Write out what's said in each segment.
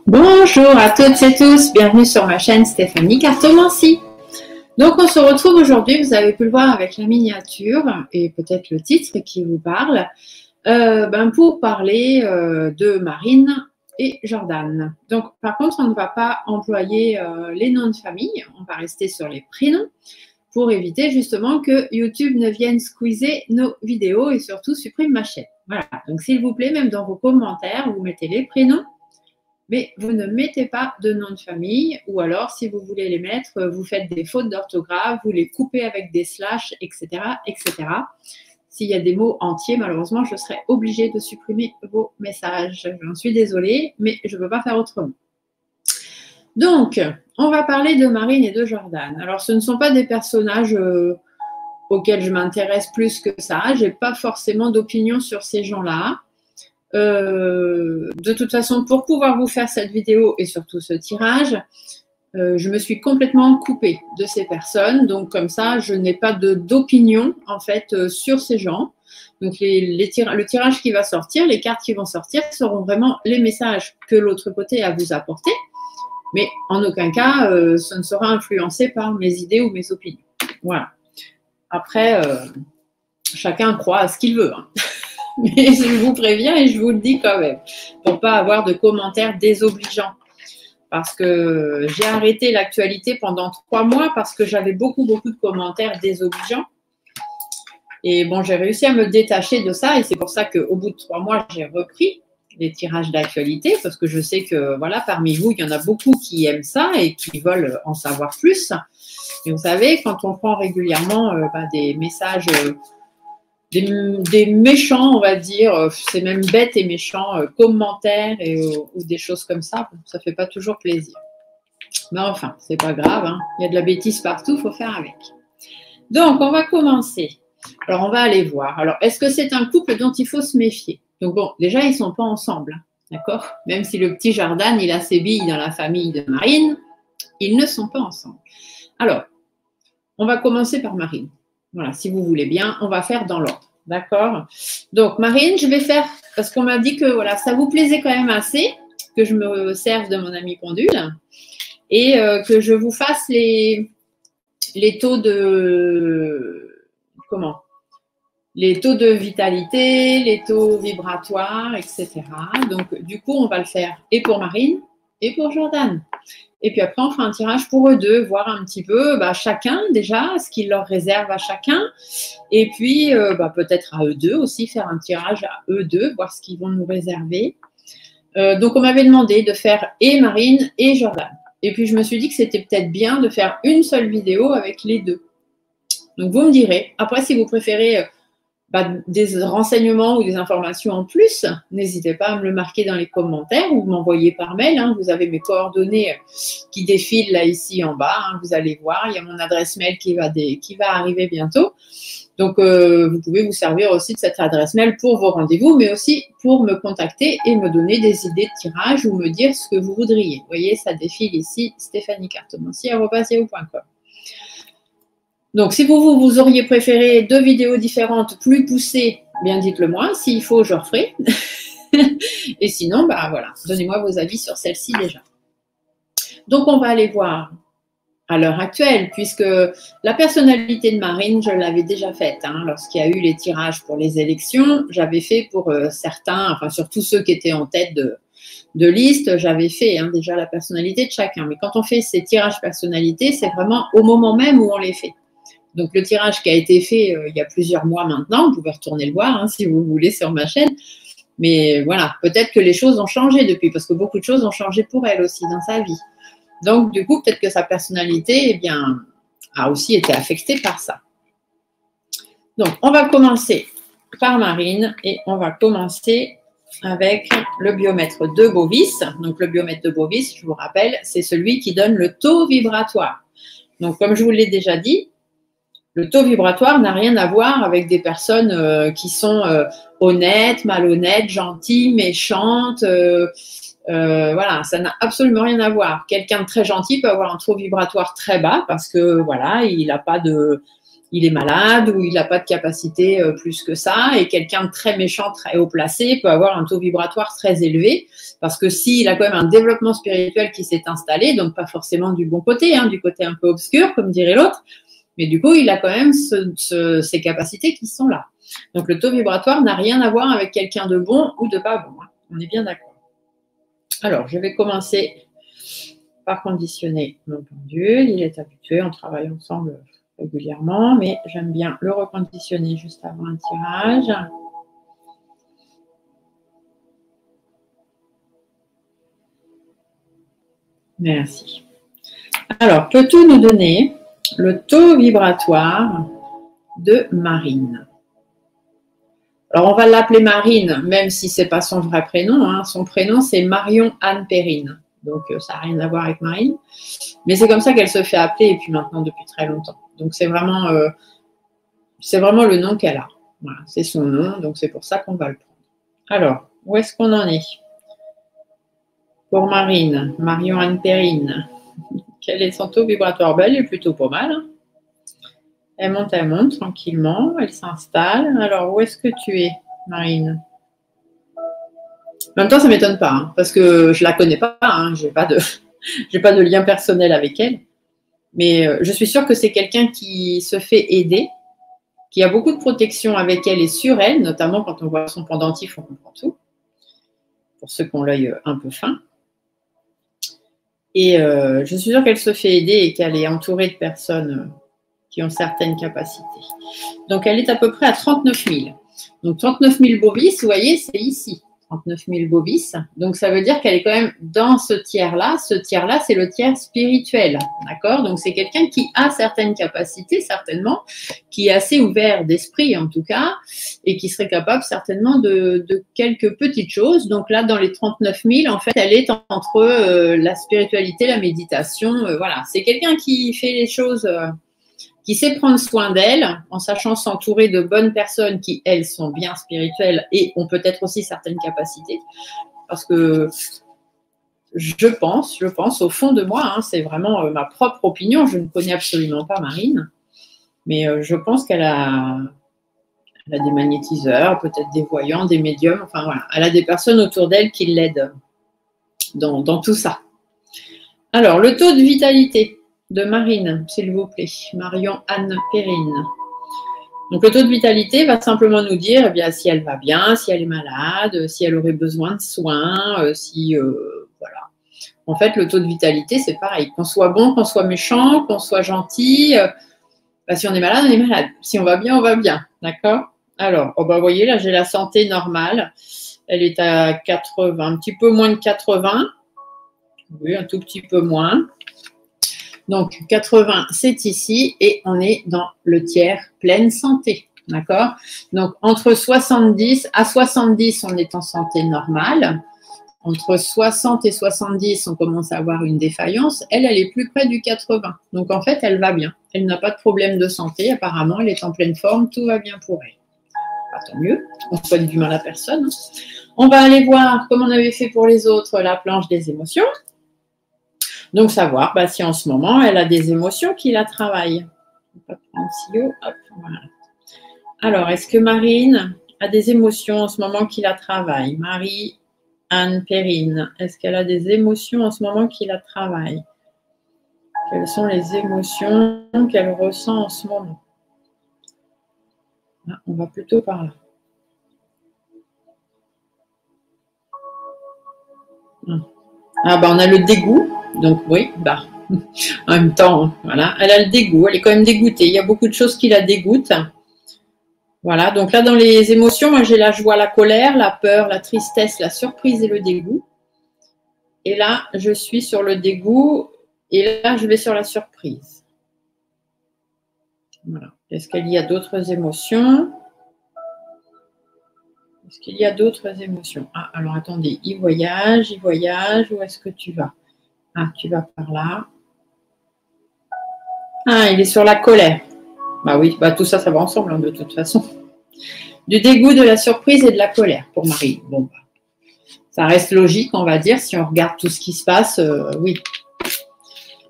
Bonjour à toutes et tous, bienvenue sur ma chaîne Stéphanie Cartomancie. Donc on se retrouve aujourd'hui, vous avez pu le voir avec la miniature et peut-être le titre qui vous parle, pour parler de Marine et Jordan. Donc par contre on ne va pas employer les noms de famille, on va rester sur les prénoms pour éviter justement que YouTube ne vienne squeezer nos vidéos et surtout supprime ma chaîne. Voilà, donc s'il vous plaît, même dans vos commentaires, vous mettez les prénoms, mais vous ne mettez pas de nom de famille, ou alors si vous voulez les mettre, vous faites des fautes d'orthographe, vous les coupez avec des slash, etc., etc. S'il y a des mots entiers, malheureusement, je serai obligée de supprimer vos messages. J'en suis désolée, mais je ne peux pas faire autrement. Donc, on va parler de Marine et de Jordan. Alors, ce ne sont pas des personnages auxquels je m'intéresse plus que ça. Je n'ai pas forcément d'opinion sur ces gens-là. De toute façon, pour pouvoir vous faire cette vidéo et surtout ce tirage, je me suis complètement coupée de ces personnes. Donc, comme ça, je n'ai pas d'opinion, en fait, sur ces gens. Donc, le tirage qui va sortir, les cartes qui vont sortir seront vraiment les messages que l'autre côté a à vous apporter. Mais en aucun cas, ce ne sera influencé par mes idées ou mes opinions. Voilà. Après, chacun croit à ce qu'il veut. Hein. Mais je vous préviens et je vous le dis quand même, pour ne pas avoir de commentaires désobligeants. Parce que j'ai arrêté l'actualité pendant 3 mois parce que j'avais beaucoup de commentaires désobligeants. Et bon, j'ai réussi à me détacher de ça et c'est pour ça qu'au bout de 3 mois, j'ai repris les tirages d'actualité parce que je sais que voilà, parmi vous, il y en a beaucoup qui aiment ça et qui veulent en savoir plus. Et vous savez, quand on prend régulièrement des messages... Des méchants, on va dire, c'est même bête et méchant, commentaires ou des choses comme ça, ça ne fait pas toujours plaisir. Mais enfin, c'est pas grave, hein. Il y a de la bêtise partout, il faut faire avec. Donc, on va commencer. Alors, on va aller voir. Alors, est-ce que c'est un couple dont il faut se méfier? Donc bon, déjà, ils ne sont pas ensemble, d'accord? Même si le petit Jordan, il a ses billes dans la famille de Marine, ils ne sont pas ensemble. Alors, on va commencer par Marine. Voilà, si vous voulez bien, on va faire dans l'ordre. D'accord? Donc, Marine, je vais faire, parce qu'on m'a dit que voilà, ça vous plaisait quand même assez, que je me serve de mon ami pendule et que je vous fasse les taux de... Comment? Les taux de vitalité, les taux vibratoires, etc. Donc, du coup, on va le faire et pour Marine et pour Jordan. Et puis après, on fera un tirage pour eux deux, voir un petit peu chacun déjà, ce qu'il leur réserve à chacun. Et puis, peut-être à eux deux aussi, faire un tirage à eux deux, voir ce qu'ils vont nous réserver. Donc, on m'avait demandé de faire et Marine et Jordan. Et puis, je me suis dit que c'était peut-être bien de faire une seule vidéo avec les deux. Donc, vous me direz. Après, si vous préférez... des renseignements ou des informations en plus, n'hésitez pas à me le marquer dans les commentaires ou m'envoyer par mail. Hein. Vous avez mes coordonnées qui défilent là ici en bas. Hein. Vous allez voir, il y a mon adresse mail qui va arriver bientôt. Donc, vous pouvez vous servir aussi de cette adresse mail pour vos rendez-vous, mais aussi pour me contacter et me donner des idées de tirage ou me dire ce que vous voudriez. Vous voyez, ça défile ici, stéphaniecartomancie@yahoo.com. Donc, si vous auriez préféré 2 vidéos différentes, plus poussées, bien dites-le moi. S'il faut, je referai. Et sinon, voilà, donnez-moi vos avis sur celle-ci déjà. Donc, on va aller voir à l'heure actuelle, puisque la personnalité de Marine, je l'avais déjà faite. Hein, lorsqu'il y a eu les tirages pour les élections, j'avais fait pour certains, enfin surtout ceux qui étaient en tête de liste, j'avais fait déjà la personnalité de chacun. Mais quand on fait ces tirages personnalités, c'est vraiment au moment même où on les fait. Donc, le tirage qui a été fait il y a plusieurs mois maintenant, vous pouvez retourner le voir si vous voulez sur ma chaîne. Mais voilà, peut-être que les choses ont changé depuis, parce que beaucoup de choses ont changé pour elle aussi dans sa vie. Donc, du coup, peut-être que sa personnalité a aussi été affectée par ça. Donc, on va commencer par Marine et on va commencer avec le biomètre de Bovis. Donc, le biomètre de Bovis, je vous rappelle, c'est celui qui donne le taux vibratoire. Donc, comme je vous l'ai déjà dit, le taux vibratoire n'a rien à voir avec des personnes qui sont honnêtes, malhonnêtes, gentilles, méchantes. Voilà, ça n'a absolument rien à voir. Quelqu'un de très gentil peut avoir un taux vibratoire très bas parce que voilà, il n'a pas il est malade ou il n'a pas de capacité plus que ça. Et quelqu'un de très méchant, très haut placé peut avoir un taux vibratoire très élevé parce que s'il a quand même un développement spirituel qui s'est installé, donc pas forcément du bon côté, hein, du côté un peu obscur, comme dirait l'autre, mais du coup, il a quand même ces capacités qui sont là. Donc, le taux vibratoire n'a rien à voir avec quelqu'un de bon ou de pas bon. Hein. On est bien d'accord. Alors, je vais commencer par conditionner mon pendule. Il est habitué, on travaille ensemble régulièrement, mais j'aime bien le reconditionner juste avant un tirage. Merci. Alors, peux-tu nous donner le taux vibratoire de Marine? Alors, on va l'appeler Marine, même si ce n'est pas son vrai prénom. Hein. Son prénom, c'est Marion Anne Perrine. Donc, ça n'a rien à voir avec Marine. Mais c'est comme ça qu'elle se fait appeler, et puis maintenant, depuis très longtemps. Donc, c'est vraiment le nom qu'elle a. Voilà, c'est son nom, donc c'est pour ça qu'on va le prendre. Alors, où est-ce qu'on en est? Pour Marine, Marion Anne Perrine. Quel est son taux vibratoire? Ben, elle est plutôt pas mal. Hein. Elle monte tranquillement, elle s'installe. Alors, où est-ce que tu es, Marine? En même temps, ça ne m'étonne pas, hein, parce que je ne la connais pas, hein, je n'ai pas de lien personnel avec elle. Mais je suis sûre que c'est quelqu'un qui se fait aider, qui a beaucoup de protection avec elle et sur elle, notamment quand on voit son pendentif, on comprend tout, pour ceux qui ont l'œil un peu fin. Et je suis sûre qu'elle se fait aider et qu'elle est entourée de personnes qui ont certaines capacités. Donc, elle est à peu près à 39 000. Donc, 39 000 bovis, vous voyez, c'est ici. 39 000 bovis. Donc, ça veut dire qu'elle est quand même dans ce tiers-là. Ce tiers-là, c'est le tiers spirituel. D'accord? Donc, c'est quelqu'un qui a certaines capacités, certainement, qui est assez ouvert d'esprit, en tout cas, et qui serait capable, certainement, de quelques petites choses. Donc, là, dans les 39 000, en fait, elle est entre la spiritualité, la méditation. Voilà. C'est quelqu'un qui fait les choses... qui sait prendre soin d'elle en sachant s'entourer de bonnes personnes qui, elles, sont bien spirituelles et ont peut-être aussi certaines capacités. Parce que je pense, au fond de moi, hein, c'est vraiment ma propre opinion, je ne connais absolument pas Marine, mais je pense qu'elle a des magnétiseurs, peut-être des voyants, des médiums, enfin voilà, elle a des personnes autour d'elle qui l'aident dans tout ça. Alors, le taux de vitalité de Marine, s'il vous plaît, Marion Anne Perrine. Donc, le taux de vitalité va simplement nous dire eh bien, si elle va bien, si elle est malade, si elle aurait besoin de soins, voilà. En fait, le taux de vitalité, c'est pareil. Qu'on soit bon, qu'on soit méchant, qu'on soit gentil. Si on est malade, on est malade. Si on va bien, on va bien. D'accord? Alors, vous voyez, là, j'ai la santé normale. Elle est à 80, un petit peu moins de 80. Oui, un tout petit peu moins. Donc, 80, c'est ici et on est dans le tiers pleine santé. D'accord? Donc, entre 70 à 70, on est en santé normale. Entre 60 et 70, on commence à avoir une défaillance. Elle est plus près du 80. Donc, en fait, elle va bien. Elle n'a pas de problème de santé. Apparemment, elle est en pleine forme. Tout va bien pour elle. Tant mieux. On ne souhaite du mal à personne. On va aller voir, comme on avait fait pour les autres, la planche des émotions. Donc, savoir si en ce moment, elle a des émotions qui la travaillent. On va prendre si haut. Hop, voilà. Alors, est-ce que Marine a des émotions en ce moment qui la travaillent? Marie-Anne Perrine, est-ce qu'elle a des émotions en ce moment qui la travaillent? Quelles sont les émotions qu'elle ressent en ce moment? Là, on va plutôt par là. Ah, on a le dégoût. Donc oui, en même temps, voilà, elle a le dégoût, elle est quand même dégoûtée. Il y a beaucoup de choses qui la dégoûtent. Voilà, donc là, dans les émotions, moi, j'ai la joie, la colère, la peur, la tristesse, la surprise et le dégoût. Et là, je suis sur le dégoût et là, je vais sur la surprise. Voilà. Est-ce qu'il y a d'autres émotions? Est-ce qu'il y a d'autres émotions? Ah, alors attendez, il voyage, où est-ce que tu vas? Ah, tu vas par là. Ah, il est sur la colère. Oui, tout ça, ça va ensemble, hein, de toute façon. Du dégoût, de la surprise et de la colère pour Marie. Bon, ça reste logique, on va dire, si on regarde tout ce qui se passe, oui.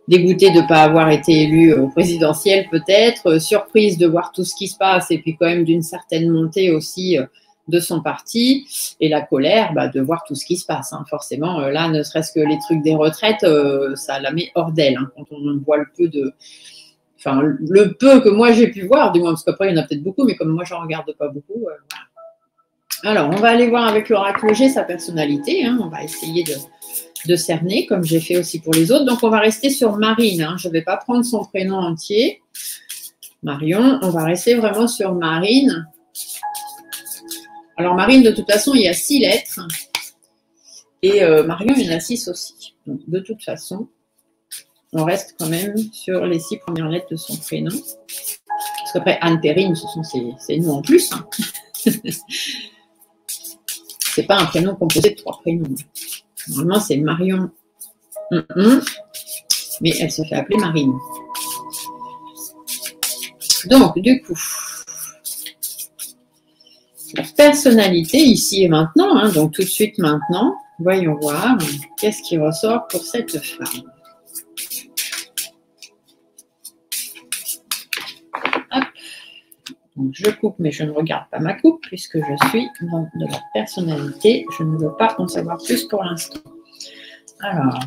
dégoûtée de ne pas avoir été élue présidentielle peut-être, surprise de voir tout ce qui se passe et puis quand même d'une certaine montée aussi de son parti et la colère de voir tout ce qui se passe. Hein. Forcément, là, ne serait-ce que les trucs des retraites, ça la met hors d'elle hein, quand on voit le peu de... Enfin, le peu que moi j'ai pu voir, du moins, parce qu'après il y en a peut-être beaucoup, mais comme moi j'en regarde pas beaucoup, voilà. Alors, on va aller voir avec l'oracle G sa personnalité, hein. On va essayer de cerner, comme j'ai fait aussi pour les autres. Donc, on va rester sur Marine, hein. Je ne vais pas prendre son prénom entier. Marion, on va rester vraiment sur Marine. Alors, Marine, de toute façon, il y a 6 lettres. Et Marion, il y en a 6 aussi. Donc, de toute façon, on reste quand même sur les 6 premières lettres de son prénom. Parce qu'après, Anne Perrine, ce sont ses noms en plus. Hein. C'est pas un prénom composé de 3 prénoms. Normalement, c'est Marion. Mais elle se fait appeler Marine. Donc, du coup, la personnalité ici et maintenant, hein, donc tout de suite maintenant, voyons voir qu'est-ce qui ressort pour cette femme. Hop. Donc, je coupe, mais je ne regarde pas ma coupe puisque je suis dans de la personnalité. Je ne veux pas en savoir plus pour l'instant. Alors,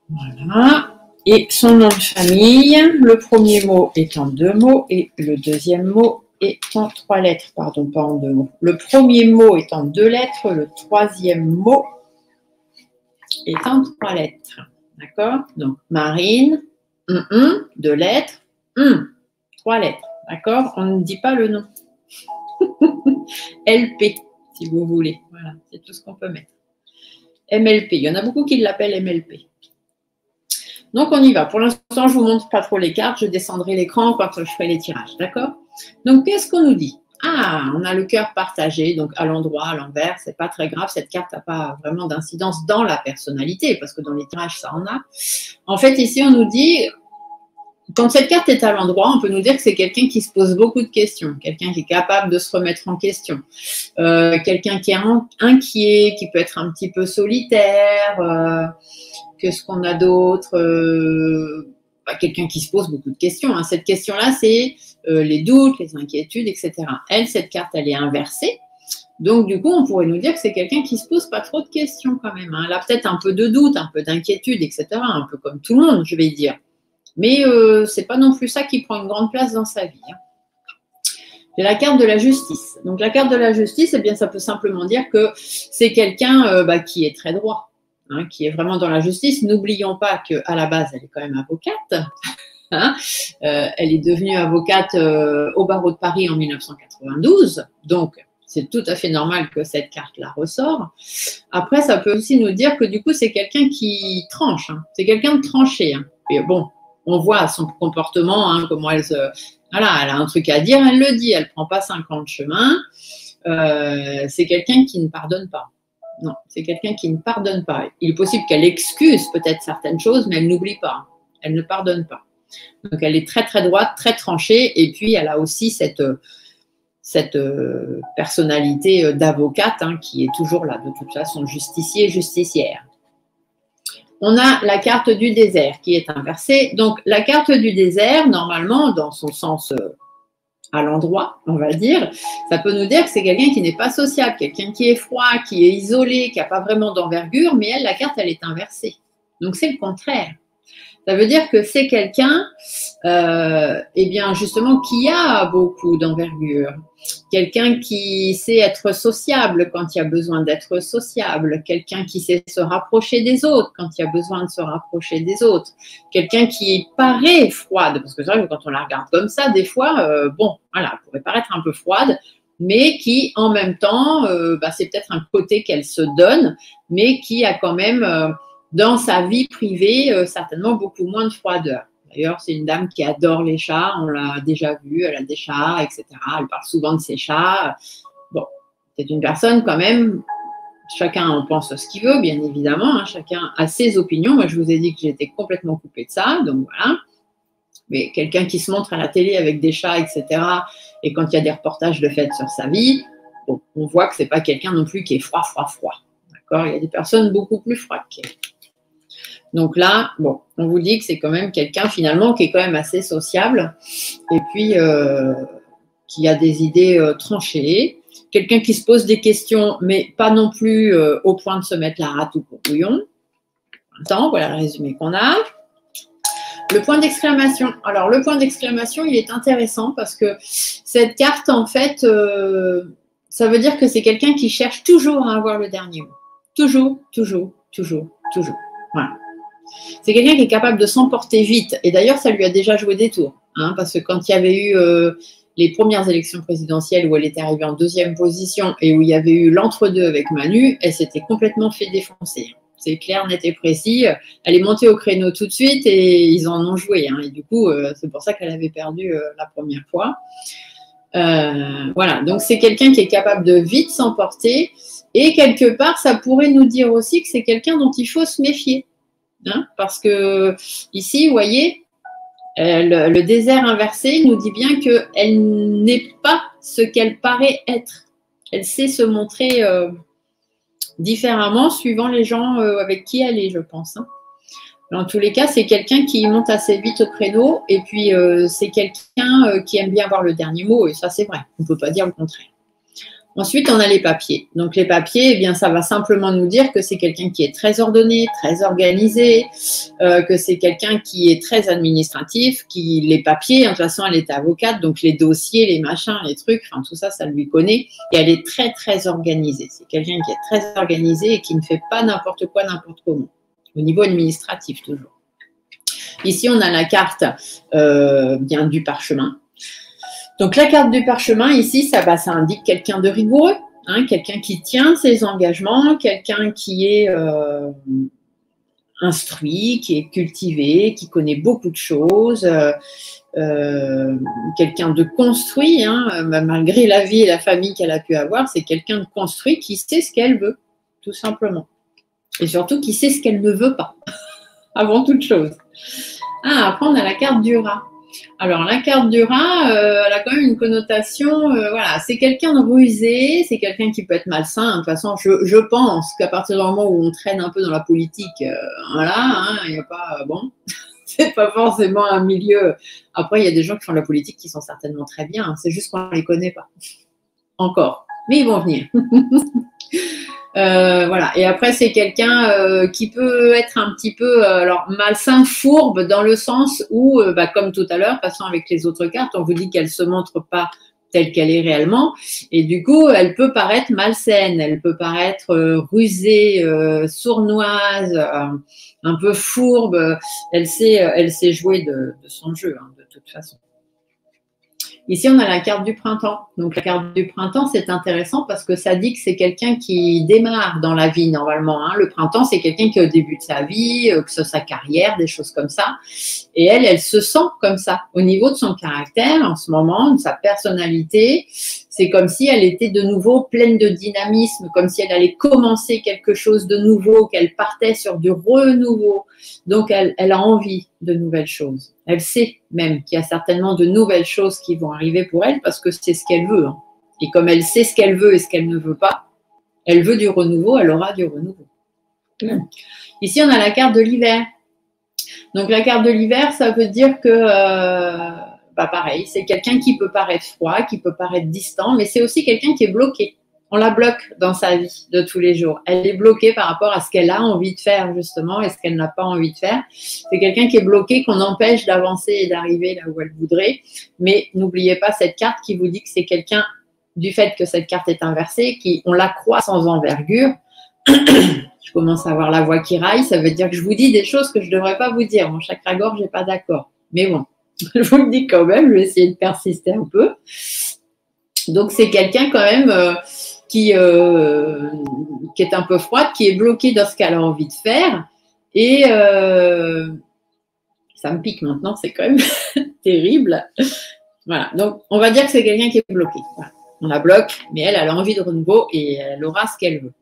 voilà. Et son nom de famille, le premier mot est en 2 mots et le deuxième mot est en 3 lettres. Pardon, pas en 2 mots. Le premier mot est en 2 lettres, le troisième mot est en 3 lettres. D'accord? Donc, Marine, 2 lettres, 3 lettres. D'accord? On ne dit pas le nom. LP, si vous voulez. Voilà, c'est tout ce qu'on peut mettre. MLP, il y en a beaucoup qui l'appellent MLP. Donc, on y va. Pour l'instant, je ne vous montre pas trop les cartes. Je descendrai l'écran quand je ferai les tirages. D'accord? Donc, qu'est-ce qu'on nous dit? Ah, on a le cœur partagé, donc à l'endroit, à l'envers, c'est pas très grave. Cette carte n'a pas vraiment d'incidence dans la personnalité, parce que dans les tirages, ça en a. En fait, ici, on nous dit, quand cette carte est à l'endroit, on peut nous dire que c'est quelqu'un qui se pose beaucoup de questions, quelqu'un qui est capable de se remettre en question, quelqu'un qui est inquiet, qui peut être un petit peu solitaire, qu'est-ce qu'on a d'autre, quelqu'un qui se pose beaucoup de questions. Hein. Cette question-là, c'est les doutes, les inquiétudes, etc. Elle, cette carte, elle est inversée. Donc, du coup, on pourrait nous dire que c'est quelqu'un qui se pose pas trop de questions quand même. Hein. Elle a peut-être un peu de doute, un peu d'inquiétude, etc. Un peu comme tout le monde, je vais dire. Mais c'est pas non plus ça qui prend une grande place dans sa vie. Hein. C'est la carte de la justice. Donc, la carte de la justice, eh bien, ça peut simplement dire que c'est quelqu'un qui est très droit. Hein, qui est vraiment dans la justice. N'oublions pas qu'à la base, elle est quand même avocate. Hein, elle est devenue avocate au barreau de Paris en 1992. Donc, c'est tout à fait normal que cette carte-là ressort. Après, ça peut aussi nous dire que du coup, c'est quelqu'un qui tranche. Hein. C'est quelqu'un de tranché. Hein. Et bon, on voit son comportement, hein, comment elle se... Voilà, elle a un truc à dire, elle le dit. Elle ne prend pas 50 chemins. C'est quelqu'un qui ne pardonne pas. Non, c'est quelqu'un qui ne pardonne pas. Il est possible qu'elle excuse peut-être certaines choses, mais elle n'oublie pas. Elle ne pardonne pas. Donc, elle est très, très droite, très tranchée. Et puis, elle a aussi cette personnalité d'avocate hein, qui est toujours là, de toute façon, justicier, justicière. On a la carte du désert qui est inversée. Donc, la carte du désert, normalement, dans son sens... à l'endroit, on va dire, ça peut nous dire que c'est quelqu'un qui n'est pas sociable, quelqu'un qui est froid, qui est isolé, qui n'a pas vraiment d'envergure, mais elle, la carte, elle est inversée. Donc, c'est le contraire. Ça veut dire que c'est quelqu'un, eh bien, justement, qui a beaucoup d'envergure. Quelqu'un qui sait être sociable quand il y a besoin d'être sociable. Quelqu'un qui sait se rapprocher des autres quand il y a besoin de se rapprocher des autres. Quelqu'un qui paraît froide, parce que c'est vrai que quand on la regarde comme ça, des fois, bon, voilà, elle pourrait paraître un peu froide, mais qui, en même temps, c'est peut-être un côté qu'elle se donne, mais qui a quand même... dans sa vie privée, certainement beaucoup moins de froideur. D'ailleurs, c'est une dame qui adore les chats, on l'a déjà vu, elle a des chats, etc. Elle parle souvent de ses chats. Bon, c'est une personne quand même, chacun en pense ce qu'il veut, bien évidemment, hein, chacun a ses opinions. Moi, je vous ai dit que j'étais complètement coupée de ça, donc voilà. Mais quelqu'un qui se montre à la télé avec des chats, etc., et quand il y a des reportages de fait sur sa vie, bon, on voit que ce n'est pas quelqu'un non plus qui est froid. D'accord? Il y a des personnes beaucoup plus froides qu'elle. Donc là, bon, on vous dit que c'est quand même quelqu'un finalement qui est quand même assez sociable et puis qui a des idées tranchées. Quelqu'un qui se pose des questions, mais pas non plus au point de se mettre la rate ou pour bouillon. Attends, voilà le résumé qu'on a. Le point d'exclamation. Alors, le point d'exclamation, il est intéressant parce que cette carte, en fait, ça veut dire que c'est quelqu'un qui cherche toujours à avoir le dernier mot. Toujours. Voilà. C'est quelqu'un qui est capable de s'emporter vite. Et d'ailleurs, ça lui a déjà joué des tours. Hein, parce que quand il y avait eu les premières élections présidentielles où elle était arrivée en 2e position et où il y avait eu l'entre-deux avec Manu, elle s'était complètement fait défoncer. C'est clair, net et précis. Elle est montée au créneau tout de suite et ils en ont joué. Hein, et du coup, c'est pour ça qu'elle avait perdu la première fois. Voilà, donc c'est quelqu'un qui est capable de vite s'emporter. Et quelque part, ça pourrait nous dire aussi que c'est quelqu'un dont il faut se méfier. Hein, parce que ici, vous voyez, le désert inversé nous dit bien qu'elle n'est pas ce qu'elle paraît être. Elle sait se montrer différemment suivant les gens avec qui elle est, je pense. Hein. En tous les cas, c'est quelqu'un qui monte assez vite au créneau et puis c'est quelqu'un qui aime bien avoir le dernier mot et ça, c'est vrai. On ne peut pas dire le contraire. Ensuite, on a les papiers. Donc, les papiers, eh bien, ça va simplement nous dire que c'est quelqu'un qui est très ordonné, très organisé, que c'est quelqu'un qui est très administratif, qui les papiers, de toute façon, elle est avocate, donc les dossiers, les machins, les trucs, enfin, tout ça, ça lui connaît. Et elle est très, très organisée. C'est quelqu'un qui est très organisé et qui ne fait pas n'importe quoi, n'importe comment. Au niveau administratif, toujours. Ici, on a la carte bien du parchemin. Donc, la carte du parchemin, ici, ça indique quelqu'un de rigoureux, hein, quelqu'un qui tient ses engagements, quelqu'un qui est instruit, qui est cultivé, qui connaît beaucoup de choses, quelqu'un de construit, hein, malgré la vie et la famille qu'elle a pu avoir, c'est quelqu'un de construit qui sait ce qu'elle veut, tout simplement. Et surtout, qui sait ce qu'elle ne veut pas, avant toute chose. Ah, après, on a la carte du rat. Alors, la carte du rat, elle a quand même une connotation, voilà, c'est quelqu'un de rusé, c'est quelqu'un qui peut être malsain. De toute façon, je pense qu'à partir du moment où on traîne un peu dans la politique, voilà, hein, il n'y a pas, bon, c'est pas forcément un milieu. Après, il y a des gens qui font de la politique qui sont certainement très bien, hein, c'est juste qu'on ne les connaît pas. Encore. Mais ils vont venir. Voilà. Et après, c'est quelqu'un qui peut être un petit peu alors malsain, fourbe, dans le sens où, comme tout à l'heure, de toute façon, avec les autres cartes, on vous dit qu'elle ne se montre pas telle qu'elle est réellement. Et du coup, elle peut paraître malsaine, elle peut paraître rusée, sournoise, un peu fourbe. Elle sait jouer de son jeu, hein, de toute façon. Ici, on a la carte du printemps. Donc, la carte du printemps, c'est intéressant parce que ça dit que c'est quelqu'un qui démarre dans la vie, normalement. Hein. Le printemps, c'est quelqu'un qui est au début de sa vie, que ce soit sa carrière, des choses comme ça. Et elle se sent comme ça. Au niveau de son caractère, en ce moment, de sa personnalité, c'est comme si elle était de nouveau pleine de dynamisme, comme si elle allait commencer quelque chose de nouveau, qu'elle partait sur du renouveau. Donc, elle a envie de nouvelles choses. Elle sait même qu'il y a certainement de nouvelles choses qui vont arriver pour elle parce que c'est ce qu'elle veut. Hein. Et comme elle sait ce qu'elle veut et ce qu'elle ne veut pas, elle veut du renouveau, elle aura du renouveau. Ici, on a la carte de l'hiver. Donc, la carte de l'hiver, ça veut dire que, pareil, c'est quelqu'un qui peut paraître froid, qui peut paraître distant, mais c'est aussi quelqu'un qui est bloqué. On la bloque dans sa vie de tous les jours. Elle est bloquée par rapport à ce qu'elle a envie de faire, justement, et ce qu'elle n'a pas envie de faire. C'est quelqu'un qui est bloqué, qu'on empêche d'avancer et d'arriver là où elle voudrait. Mais n'oubliez pas cette carte qui vous dit que c'est quelqu'un, du fait que cette carte est inversée, on la croit sans envergure. Je commence à avoir la voix qui raille. Ça veut dire que je vous dis des choses que je ne devrais pas vous dire. Mon chakra-gorge n'est pas d'accord. Mais bon, je vous le dis quand même. Je vais essayer de persister un peu. Donc, c'est quelqu'un quand même... qui est un peu froide, qui est bloquée dans ce qu'elle a envie de faire. Et ça me pique maintenant, c'est quand même terrible. Voilà, donc on va dire que c'est quelqu'un qui est bloqué. Voilà. On la bloque, mais elle a envie de renouveau et elle aura ce qu'elle veut.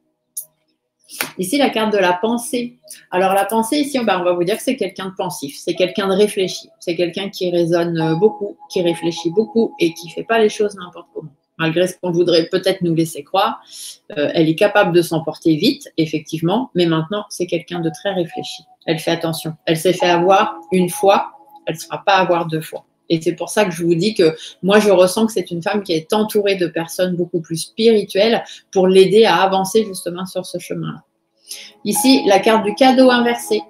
Ici, la carte de la pensée. Alors, la pensée, ici, on va vous dire que c'est quelqu'un de pensif, c'est quelqu'un de réfléchi, c'est quelqu'un qui raisonne beaucoup, qui réfléchit beaucoup et qui ne fait pas les choses n'importe comment. malgré ce qu'on voudrait peut-être nous laisser croire. Elle est capable de s'emporter vite, effectivement, mais maintenant, c'est quelqu'un de très réfléchi. Elle fait attention. Elle s'est fait avoir une fois, elle ne se fera pas avoir deux fois. Et c'est pour ça que je vous dis que moi, je ressens que c'est une femme qui est entourée de personnes beaucoup plus spirituelles pour l'aider à avancer justement sur ce chemin-là. Ici, la carte du cadeau inversé.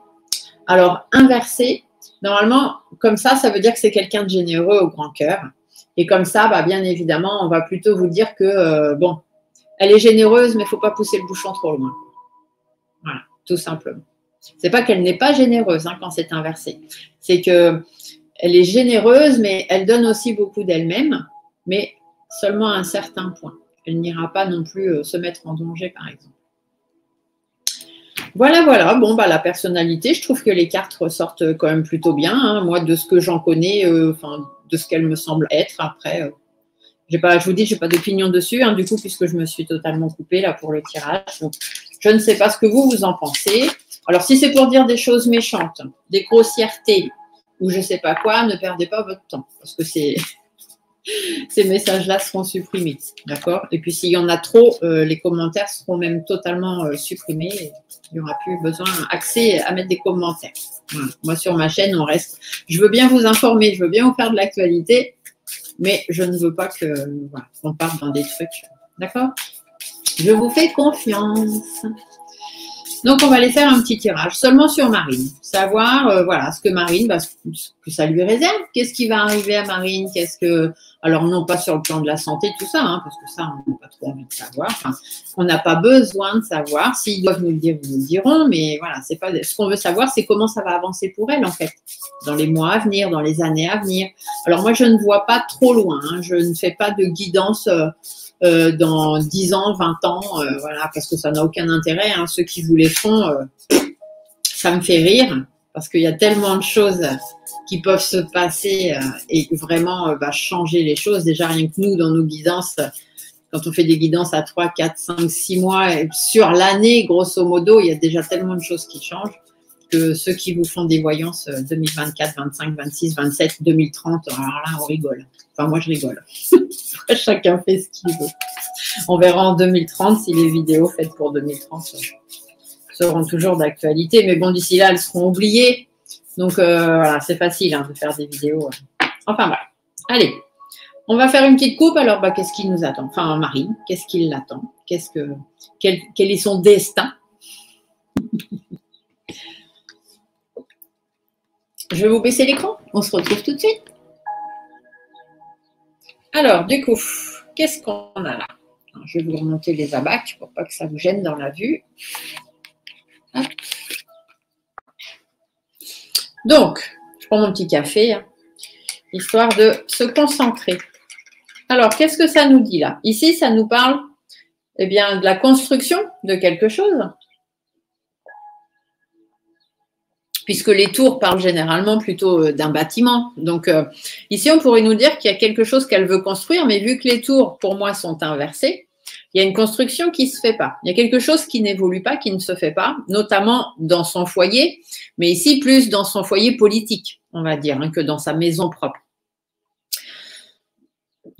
Alors, inversé, normalement, comme ça veut dire que c'est quelqu'un de généreux au grand cœur. Et comme ça, bah, bien évidemment, on va plutôt vous dire que, bon, elle est généreuse, mais il ne faut pas pousser le bouchon trop loin. Voilà, tout simplement. C'est pas qu'elle n'est pas généreuse hein, quand c'est inversé. C'est que elle est généreuse, mais elle donne aussi beaucoup d'elle-même, mais seulement à un certain point. Elle n'ira pas non plus se mettre en danger, par exemple. Voilà, voilà. Bon, bah, la personnalité, je trouve que les cartes ressortent quand même plutôt bien. Hein. Moi, de ce que j'en connais, de ce qu'elle me semble être. Après, je vous dis, je n'ai pas d'opinion dessus, hein, du coup, puisque je me suis totalement coupée là pour le tirage. Donc, je ne sais pas ce que vous en pensez. Alors, si c'est pour dire des choses méchantes, des grossièretés, ou je ne sais pas quoi, ne perdez pas votre temps, parce que ces messages-là seront supprimés, d'accord? Et puis, s'il y en a trop, les commentaires seront même totalement supprimés. Et il n'y aura plus besoin, accès à mettre des commentaires. Voilà. Moi, sur ma chaîne, on reste. Je veux bien vous informer, je veux bien vous faire de l'actualité, mais je ne veux pas qu'on parte dans des trucs, d'accord? Je vous fais confiance. Donc, on va aller faire un petit tirage seulement sur Marine. Savoir, voilà, ce que Marine, ce que ça lui réserve. Qu'est-ce qui va arriver à Marine? Alors, non pas sur le plan de la santé, tout ça, hein, parce que ça, on n'a pas trop envie de savoir. Enfin, on n'a pas besoin de savoir. S'ils doivent nous le dire, ils nous le diront. Mais voilà, c'est pas. Ce qu'on veut savoir, c'est comment ça va avancer pour elle, en fait, dans les mois à venir, dans les années à venir. Alors, moi, je ne vois pas trop loin. Hein, je ne fais pas de guidance. Dans 10 ans, 20 ans, voilà, parce que ça n'a aucun intérêt. Hein. Ceux qui vous les font, ça me fait rire, parce qu'il y a tellement de choses qui peuvent se passer et vraiment changer les choses. Déjà, rien que nous, dans nos guidances, quand on fait des guidances à 3, 4, 5, 6 mois, sur l'année, grosso modo, il y a déjà tellement de choses qui changent que ceux qui vous font des voyances 2024, 25, 26, 27, 2030, alors là, on rigole. Enfin, moi, je rigole. Chacun fait ce qu'il veut. On verra en 2030 si les vidéos faites pour 2030 seront toujours d'actualité. Mais bon, d'ici là, elles seront oubliées. Donc, voilà, c'est facile hein, de faire des vidéos. Enfin, voilà. Allez, on va faire une petite coupe. Alors, qu'est-ce qui nous attend? Enfin, Marine, qu'est-ce qui l'attend? Quel est son destin? Je vais vous baisser l'écran. On se retrouve tout de suite. Alors, du coup, qu'est-ce qu'on a là? Alors, je vais vous remonter les abacs pour pas que ça vous gêne dans la vue. Hop. Donc, je prends mon petit café, hein, histoire de se concentrer. Alors, qu'est-ce que ça nous dit là? Ici, ça nous parle eh bien, de la construction de quelque chose. Puisque les tours parlent généralement plutôt d'un bâtiment. Donc, ici, on pourrait nous dire qu'il y a quelque chose qu'elle veut construire, mais vu que les tours, pour moi, sont inversées, il y a une construction qui ne se fait pas. Il y a quelque chose qui n'évolue pas, qui ne se fait pas, notamment dans son foyer, mais ici, plus dans son foyer politique, on va dire, hein, que dans sa maison propre.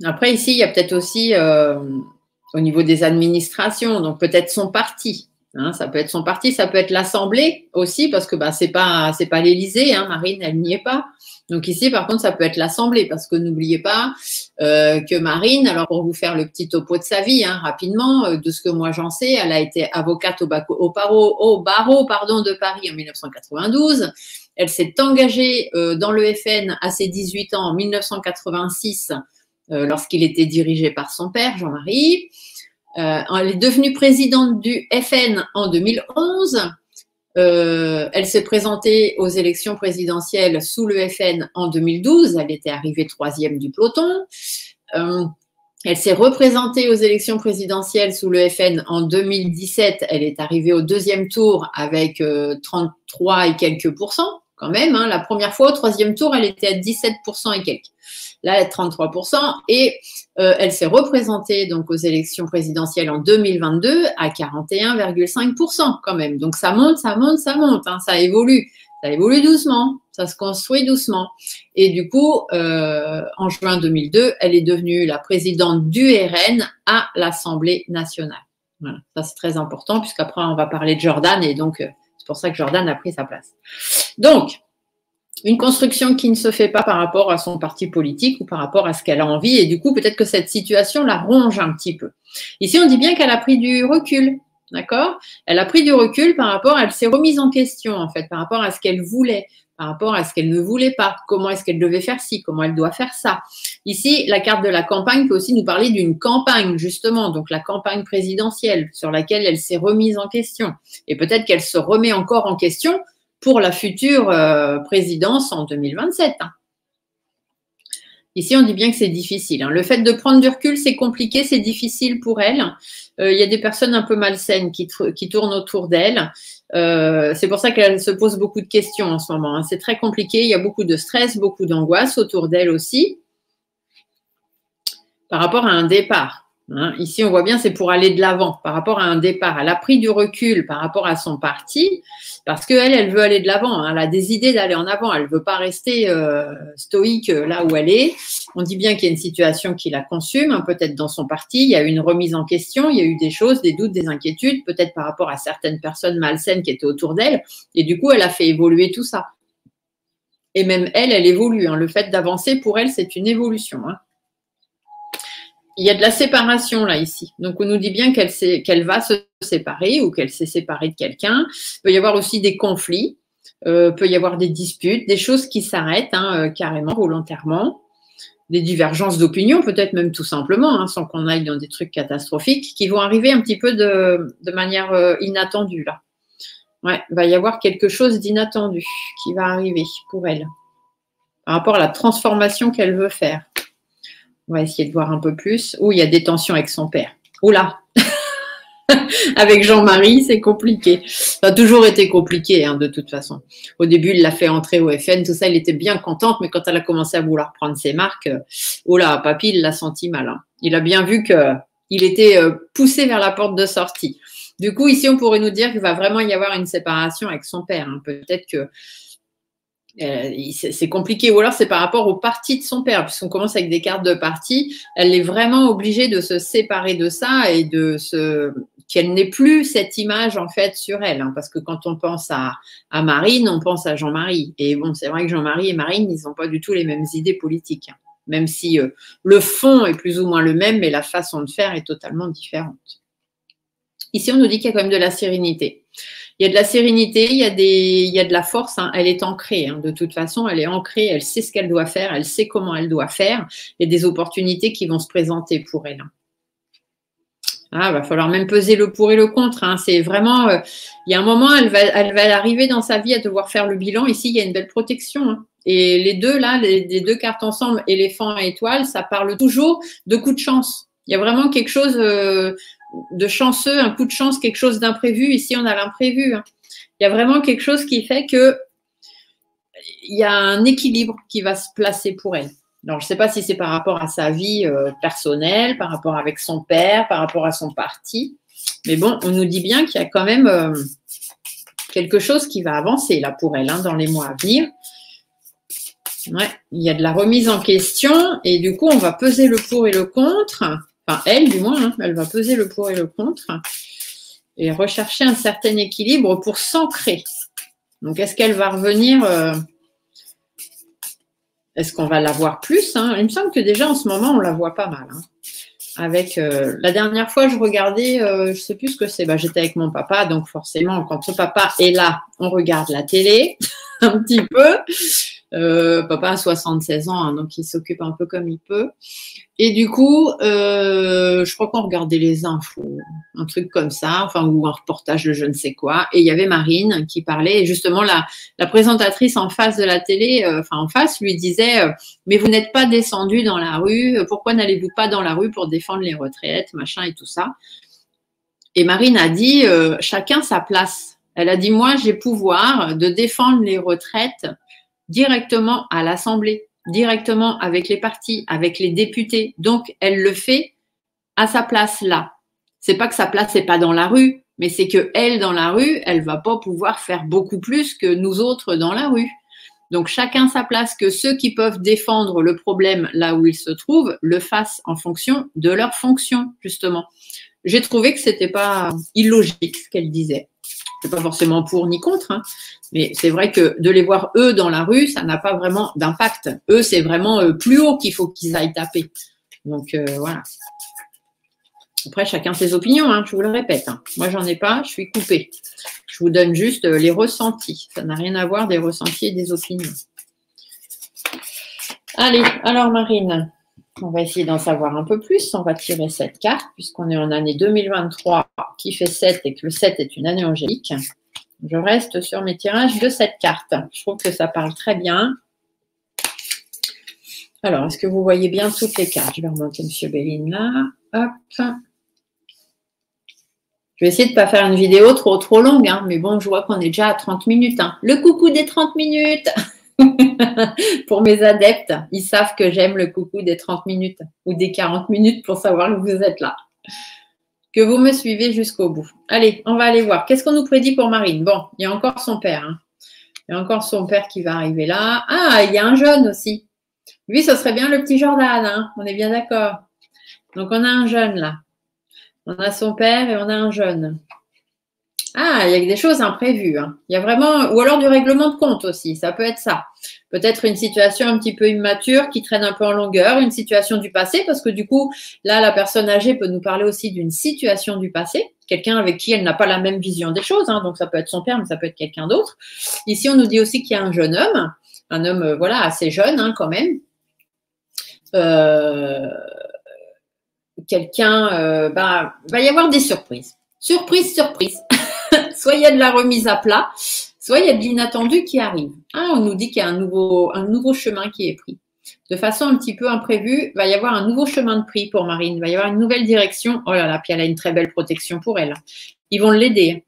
Après, ici, il y a peut-être aussi, au niveau des administrations, donc peut-être son parti. Hein, ça peut être son parti, ça peut être l'Assemblée aussi, parce que c'est pas l'Élysée, hein, Marine, elle n'y est pas. Donc ici, par contre, ça peut être l'Assemblée, parce que n'oubliez pas que Marine, alors pour vous faire le petit topo de sa vie, hein, rapidement, de ce que moi j'en sais, elle a été avocate au barreau de Paris en 1992. Elle s'est engagée dans le FN à ses 18 ans en 1986, lorsqu'il était dirigé par son père, Jean-Marie. Elle est devenue présidente du FN en 2011. Elle s'est présentée aux élections présidentielles sous le FN en 2012. Elle était arrivée 3e du peloton. Elle s'est représentée aux élections présidentielles sous le FN en 2017. Elle est arrivée au 2e tour avec 33 et quelques pourcents quand même. Hein. La première fois, au 3e tour, elle était à 17% et quelques. Là, elle est à 33%. Et elle s'est représentée donc aux élections présidentielles en 2022 à 41,5% quand même. Donc, ça monte, ça monte, ça monte. Hein, ça évolue. Ça évolue doucement, ça se construit doucement. Et du coup, en juin 2002, elle est devenue la présidente du RN à l'Assemblée nationale. Voilà, ça c'est très important puisqu'après on va parler de Jordan et donc c'est pour ça que Jordan a pris sa place. Donc, une construction qui ne se fait pas par rapport à son parti politique ou par rapport à ce qu'elle a envie et du coup peut-être que cette situation la ronge un petit peu. Ici on dit bien qu'elle a pris du recul. D'accord? Elle a pris du recul par rapport, elle s'est remise en question en fait, par rapport à ce qu'elle voulait, par rapport à ce qu'elle ne voulait pas, comment est-ce qu'elle devait faire ci, comment elle doit faire ça. Ici, la carte de la campagne peut aussi nous parler d'une campagne justement, donc la campagne présidentielle sur laquelle elle s'est remise en question. Et peut-être qu'elle se remet encore en question pour la future présidence en 2027. Hein. Ici, on dit bien que c'est difficile. Hein. Le fait de prendre du recul, c'est compliqué, c'est difficile pour elle. Il y a des personnes un peu malsaines qui tournent autour d'elle. C'est pour ça qu'elle se pose beaucoup de questions en ce moment. Hein. C'est très compliqué. Il y a beaucoup de stress, beaucoup d'angoisse autour d'elle aussi par rapport à un départ. Hein. Ici, on voit bien, c'est pour aller de l'avant par rapport à un départ. Elle a pris du recul par rapport à son parti parce qu'elle, elle veut aller de l'avant. Hein. Elle a des idées d'aller en avant. Elle ne veut pas rester stoïque là où elle est. On dit bien qu'il y a une situation qui la consume, hein, peut-être dans son parti. Il y a eu une remise en question. Il y a eu des choses, des doutes, des inquiétudes, peut-être par rapport à certaines personnes malsaines qui étaient autour d'elle. Et du coup, elle a fait évoluer tout ça. Et même elle évolue. Hein. Le fait d'avancer, pour elle, c'est une évolution. Hein. Il y a de la séparation là, ici. Donc, on nous dit bien qu'elle va se séparer ou qu'elle s'est séparée de quelqu'un. Il peut y avoir aussi des conflits, peut y avoir des disputes, des choses qui s'arrêtent hein, carrément, volontairement, des divergences d'opinion, peut-être même tout simplement, hein, sans qu'on aille dans des trucs catastrophiques, qui vont arriver un petit peu de manière inattendue là. Ouais, il va y avoir quelque chose d'inattendu qui va arriver pour elle, par rapport à la transformation qu'elle veut faire. On va essayer de voir un peu plus. Oh, il y a des tensions avec son père. Oh là avec Jean-Marie, c'est compliqué. Ça a toujours été compliqué, hein, de toute façon. Au début, il l'a fait entrer au FN, tout ça, il était bien contente, mais quand elle a commencé à vouloir prendre ses marques, oh là, papy, il l'a senti mal. Hein. Il a bien vu qu'il était poussé vers la porte de sortie. Du coup, ici, on pourrait nous dire qu'il va vraiment y avoir une séparation avec son père. Hein. Peut-être que c'est compliqué, ou alors c'est par rapport au parti de son père, puisqu'on commence avec des cartes de parti, elle est vraiment obligée de se séparer de ça et qu'elle n'ait plus cette image en fait sur elle, hein, parce que quand on pense à Marine, on pense à Jean-Marie, et bon, c'est vrai que Jean-Marie et Marine, ils n'ont pas du tout les mêmes idées politiques, hein, même si le fond est plus ou moins le même, mais la façon de faire est totalement différente. Ici, on nous dit qu'il y a quand même de la sérénité. Il y a de la sérénité, il y a de la force, hein. Elle est ancrée, hein. De toute façon, elle est ancrée, elle sait ce qu'elle doit faire, elle sait comment elle doit faire. Il y a des opportunités qui vont se présenter pour elle. Ah, va falloir même peser le pour et le contre. Hein. C'est vraiment, il y a un moment, elle va arriver dans sa vie à devoir faire le bilan. Ici, il y a une belle protection. Hein. Et les deux, là, les deux cartes ensemble, éléphant et étoile, ça parle toujours de coup de chance. Il y a vraiment quelque chose de chanceux, un coup de chance, quelque chose d'imprévu. Ici, on a l'imprévu. Hein. Il y a vraiment quelque chose qui fait que il y a un équilibre qui va se placer pour elle. Alors, je ne sais pas si c'est par rapport à sa vie personnelle, par rapport avec son père, par rapport à son parti. Mais bon, on nous dit bien qu'il y a quand même quelque chose qui va avancer là pour elle, hein, dans les mois à venir. Ouais, il y a de la remise en question et du coup, on va peser le pour et le contre. Enfin, elle, du moins, hein, elle va peser le pour et le contre et rechercher un certain équilibre pour s'ancrer. Donc, est-ce qu'elle va revenir est-ce qu'on va la voir plus, hein? Il me semble que déjà, en ce moment, on la voit pas mal. Hein. Avec la dernière fois, je regardais, je ne sais plus ce que c'est. Bah, j'étais avec mon papa, donc forcément, quand le papa est là, on regarde la télé un petit peu. Papa a 76 ans, hein, donc il s'occupe un peu comme il peut. Et du coup, je crois qu'on regardait les infos, un truc comme ça, enfin, ou un reportage de je ne sais quoi. Et il y avait Marine qui parlait, et justement, la présentatrice en face de la télé, en face, lui disait mais vous n'êtes pas descendu dans la rue, pourquoi n'allez-vous pas dans la rue pour défendre les retraites, machin et tout ça. Et Marine a dit chacun sa place. Elle a dit moi, j'ai pouvoir de défendre les retraites directement à l'Assemblée, directement avec les partis, avec les députés. Donc, elle le fait à sa place là. C'est pas que sa place n'est pas dans la rue, Mais c'est que elle, dans la rue, elle va pas pouvoir faire beaucoup plus que nous autres dans la rue. Donc, chacun sa place, que ceux qui peuvent défendre le problème là où ils se trouvent le fassent en fonction de leur fonction, justement. J'ai trouvé que c'était pas illogique ce qu'elle disait. C'est pas forcément pour ni contre, hein, mais c'est vrai que de les voir eux dans la rue, ça n'a pas vraiment d'impact. Eux, c'est vraiment plus haut qu'il faut qu'ils aillent taper. Donc, voilà. Après, chacun ses opinions, hein, je vous le répète. Hein. Moi, j'en ai pas, je suis coupée. Je vous donne juste les ressentis. Ça n'a rien à voir des ressentis et des opinions. Allez, alors Marine, on va essayer d'en savoir un peu plus. On va tirer cette carte, puisqu'on est en année 2023 qui fait 7 et que le 7 est une année angélique. Je reste sur mes tirages de cette carte. Je trouve que ça parle très bien. Alors, est-ce que vous voyez bien toutes les cartes? Je vais remonter M. Béline là. Hop. Je vais essayer de ne pas faire une vidéo trop longue, hein, mais bon, je vois qu'on est déjà à 30 minutes. Hein. Le coucou des 30 minutes pour mes adeptes, ils savent que j'aime le coucou des 30 minutes ou des 40 minutes pour savoir que vous êtes là. Que vous me suivez jusqu'au bout. Allez, on va aller voir. Qu'est-ce qu'on nous prédit pour Marine? Bon, il y a encore son père. Hein. Il y a encore son père qui va arriver là. Ah, il y a un jeune aussi. Lui, ce serait bien le petit Jordan. Hein. On est bien d'accord. Donc, on a un jeune là. On a son père et on a un jeune. Ah, il y a des choses imprévues. Hein. Il y a vraiment, ou alors du règlement de compte aussi, ça peut être ça. Peut-être une situation un petit peu immature qui traîne un peu en longueur, une situation du passé, parce que du coup, là, la personne âgée peut nous parler aussi d'une situation du passé, quelqu'un avec qui elle n'a pas la même vision des choses, hein, donc ça peut être son père, mais ça peut être quelqu'un d'autre. Ici, on nous dit aussi qu'il y a un jeune homme, voilà, assez jeune hein, quand même. Quelqu'un, va y avoir des surprises. Surprise, surprise. Soit il y a de la remise à plat, soit il y a de l'inattendu qui arrive. Ah, on nous dit qu'il y a un nouveau chemin qui est pris. De façon un petit peu imprévue, il va y avoir un nouveau chemin de pris pour Marine. Il va y avoir une nouvelle direction. Oh là là, puis elle a une très belle protection pour elle. Ils vont l'aider.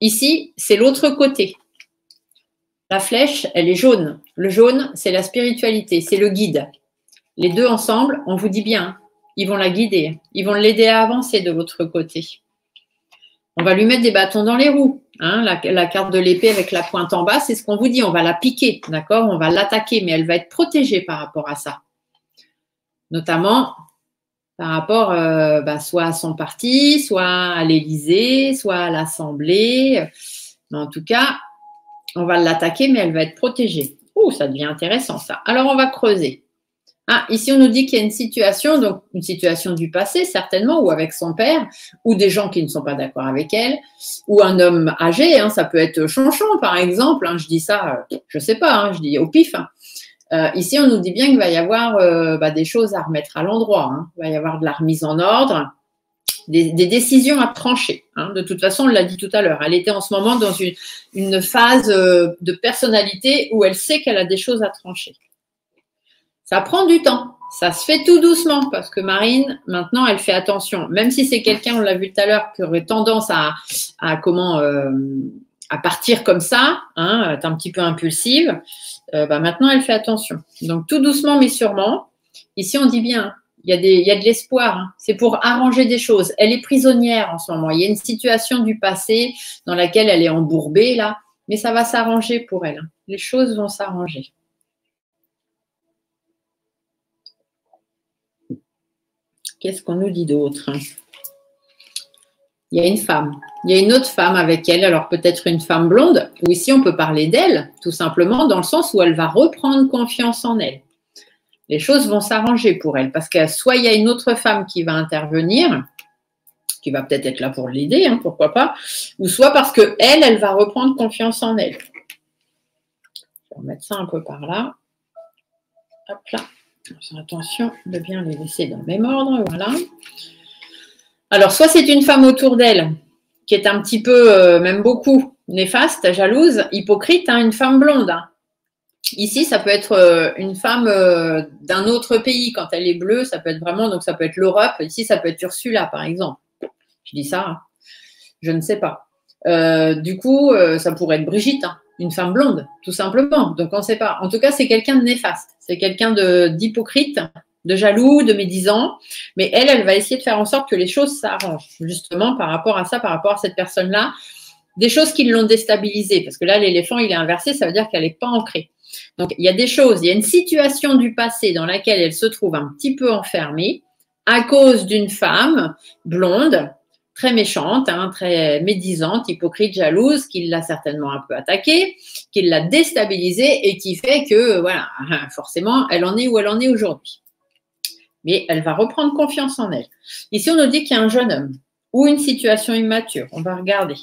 Ici, c'est l'autre côté. La flèche, elle est jaune. Le jaune, c'est la spiritualité, c'est le guide. Les deux ensemble, on vous dit bien, ils vont la guider. Ils vont l'aider à avancer de l'autre côté. On va lui mettre des bâtons dans les roues. Hein, la carte de l'épée avec la pointe en bas, c'est ce qu'on vous dit. On va la piquer, d'accord? On va l'attaquer, mais elle va être protégée par rapport à ça. Notamment par rapport soit à son parti, soit à l'Élysée, soit à l'Assemblée. Mais en tout cas, on va l'attaquer, mais elle va être protégée. Ouh, ça devient intéressant ça. Alors, on va creuser. Ah, ici, on nous dit qu'il y a une situation, donc une situation du passé, certainement, ou avec son père, ou des gens qui ne sont pas d'accord avec elle, ou un homme âgé, hein, ça peut être Chanchon, par exemple, hein, je dis ça, je sais pas, hein, je dis au pif. Hein. Ici, on nous dit bien qu'il va y avoir des choses à remettre à l'endroit, hein. Il va y avoir de la remise en ordre, des décisions à trancher. Hein. De toute façon, on l'a dit tout à l'heure, elle était en ce moment dans une phase de personnalité où elle sait qu'elle a des choses à trancher. Ça prend du temps, ça se fait tout doucement parce que Marine, maintenant, elle fait attention. Même si c'est quelqu'un, on l'a vu tout à l'heure, qui aurait tendance à partir comme ça, hein, être un petit peu impulsive, maintenant, elle fait attention. Donc, tout doucement, mais sûrement. Ici, on dit bien, il y a de l'espoir. Hein. C'est pour arranger des choses. Elle est prisonnière en ce moment. Il y a une situation du passé dans laquelle elle est embourbée, là, mais ça va s'arranger pour elle. Hein. Les choses vont s'arranger. Qu'est-ce qu'on nous dit d'autre? Il y a une femme. Il y a une autre femme avec elle. Alors peut-être une femme blonde. Ou ici, on peut parler d'elle, tout simplement, dans le sens où elle va reprendre confiance en elle. Les choses vont s'arranger pour elle. Parce que soit il y a une autre femme qui va intervenir, qui va peut-être être là pour l'aider, hein, pourquoi pas. Ou soit parce qu'elle va reprendre confiance en elle. Je vais remettre ça un peu par là. Hop là. Attention de bien les laisser dans le même ordre, voilà. Alors, soit c'est une femme autour d'elle qui est un petit peu, même beaucoup, néfaste, jalouse, hypocrite, hein, une femme blonde. Hein. Ici, ça peut être une femme d'un autre pays. Quand elle est bleue, ça peut être vraiment, donc ça peut être l'Europe. Ici, ça peut être Ursula, par exemple. Je dis ça, hein. Je ne sais pas. Du coup, ça pourrait être Brigitte, hein. Une femme blonde, tout simplement. Donc, on ne sait pas. En tout cas, c'est quelqu'un de néfaste. C'est quelqu'un d'hypocrite de jaloux, de médisant, mais elle va essayer de faire en sorte que les choses s'arrangent, justement par rapport à ça, par rapport à cette personne-là, des choses qui l'ont déstabilisée, parce que là, l'éléphant, il est inversé, ça veut dire qu'elle n'est pas ancrée. Donc, il y a des choses, il y a une situation du passé dans laquelle elle se trouve un petit peu enfermée à cause d'une femme blonde, très méchante, hein, très médisante, hypocrite, jalouse, qui l'a certainement un peu attaquée, qui l'a déstabilisée et qui fait que, voilà, forcément, elle en est où elle en est aujourd'hui. Mais elle va reprendre confiance en elle. Ici, on nous dit qu'il y a un jeune homme ou une situation immature. On va regarder.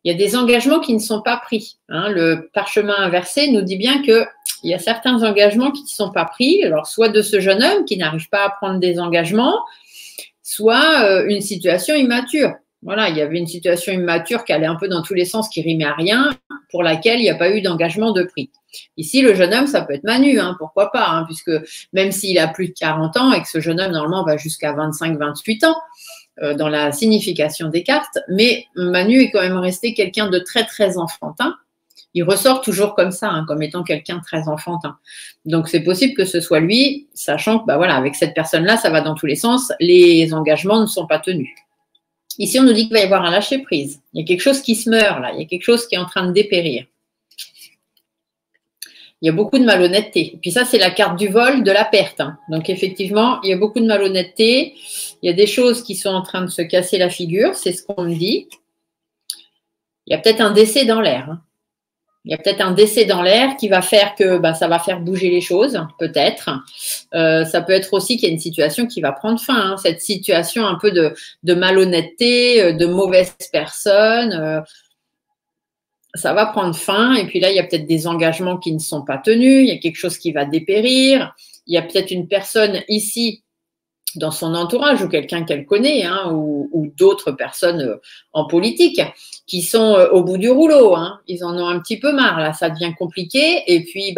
Il y a des engagements qui ne sont pas pris. Hein. Le parchemin inversé nous dit bien qu'il y a certains engagements qui ne sont pas pris. Alors, soit de ce jeune homme qui n'arrive pas à prendre des engagements, soit une situation immature. Voilà, il y avait une situation immature qui allait un peu dans tous les sens, qui rimait à rien, pour laquelle il n'y a pas eu d'engagement de prix. Ici, le jeune homme, ça peut être Manu, hein, pourquoi pas, hein, puisque même s'il a plus de 40 ans et que ce jeune homme, normalement, va jusqu'à 25-28 ans, dans la signification des cartes, mais Manu est quand même resté quelqu'un de très, très enfantin. Il ressort toujours comme ça, hein, comme étant quelqu'un de très enfantin. Donc, c'est possible que ce soit lui, sachant que, bah voilà, avec cette personne-là, ça va dans tous les sens, les engagements ne sont pas tenus. Ici, on nous dit qu'il va y avoir un lâcher-prise. Il y a quelque chose qui se meurt, là. Il y a quelque chose qui est en train de dépérir. Il y a beaucoup de malhonnêteté. Et puis ça, c'est la carte du vol, de la perte. Hein. Donc, effectivement, il y a beaucoup de malhonnêteté. Il y a des choses qui sont en train de se casser la figure. C'est ce qu'on me dit. Il y a peut-être un décès dans l'air. Hein. Il y a peut-être un décès dans l'air qui va faire que ça va faire bouger les choses, peut-être. Ça peut être aussi qu'il y a une situation qui va prendre fin. Hein. Cette situation un peu de malhonnêteté, de mauvaise personne, ça va prendre fin. Et puis là, il y a peut-être des engagements qui ne sont pas tenus. Il y a quelque chose qui va dépérir. Il y a peut-être une personne ici dans son entourage ou quelqu'un qu'elle connaît, hein, ou d'autres personnes en politique qui sont au bout du rouleau. Hein. Ils en ont un petit peu marre, là, ça devient compliqué. Et puis,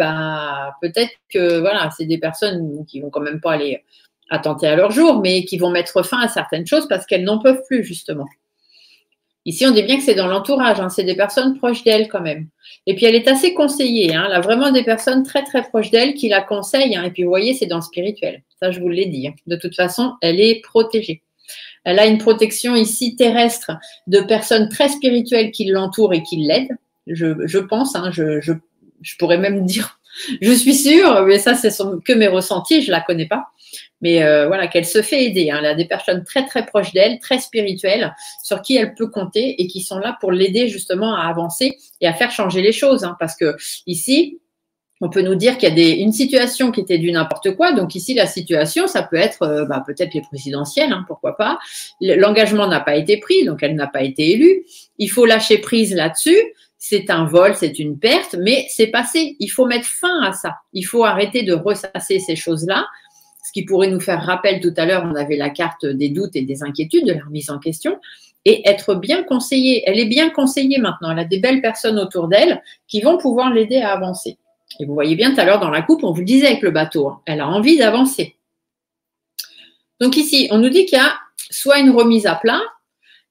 peut-être que voilà, c'est des personnes qui vont quand même pas aller attenter à leur jour, mais qui vont mettre fin à certaines choses parce qu'elles n'en peuvent plus, justement. Ici, on dit bien que c'est dans l'entourage, hein, c'est des personnes proches d'elle quand même. Et puis, elle est assez conseillée. Hein, elle a vraiment des personnes très, très proches d'elle qui la conseillent. Hein, et puis, vous voyez, c'est dans le spirituel. Ça, je vous l'ai dit. Hein. De toute façon, elle est protégée. Elle a une protection ici terrestre de personnes très spirituelles qui l'entourent et qui l'aident. Je pense, hein, je pourrais même dire, je suis sûre, mais ça, ce sont que mes ressentis, je ne la connais pas. Mais voilà, qu'elle se fait aider. Hein. Elle a des personnes très, très proches d'elle, très spirituelles, sur qui elle peut compter et qui sont là pour l'aider justement à avancer et à faire changer les choses. Hein. Parce que ici, on peut nous dire qu'il y a une situation qui était du n'importe quoi. Donc ici, la situation, ça peut être peut-être les présidentielles, hein, pourquoi pas. L'engagement n'a pas été pris, donc elle n'a pas été élue. Il faut lâcher prise là-dessus. C'est un vol, c'est une perte, mais c'est passé. Il faut mettre fin à ça. Il faut arrêter de ressasser ces choses-là. Ce qui pourrait nous faire rappel tout à l'heure, on avait la carte des doutes et des inquiétudes, de la remise en question, et être bien conseillée. Elle est bien conseillée maintenant. Elle a des belles personnes autour d'elle qui vont pouvoir l'aider à avancer. Et vous voyez bien tout à l'heure dans la coupe, on vous le disait avec le bateau, hein, elle a envie d'avancer. Donc ici, on nous dit qu'il y a soit une remise à plat,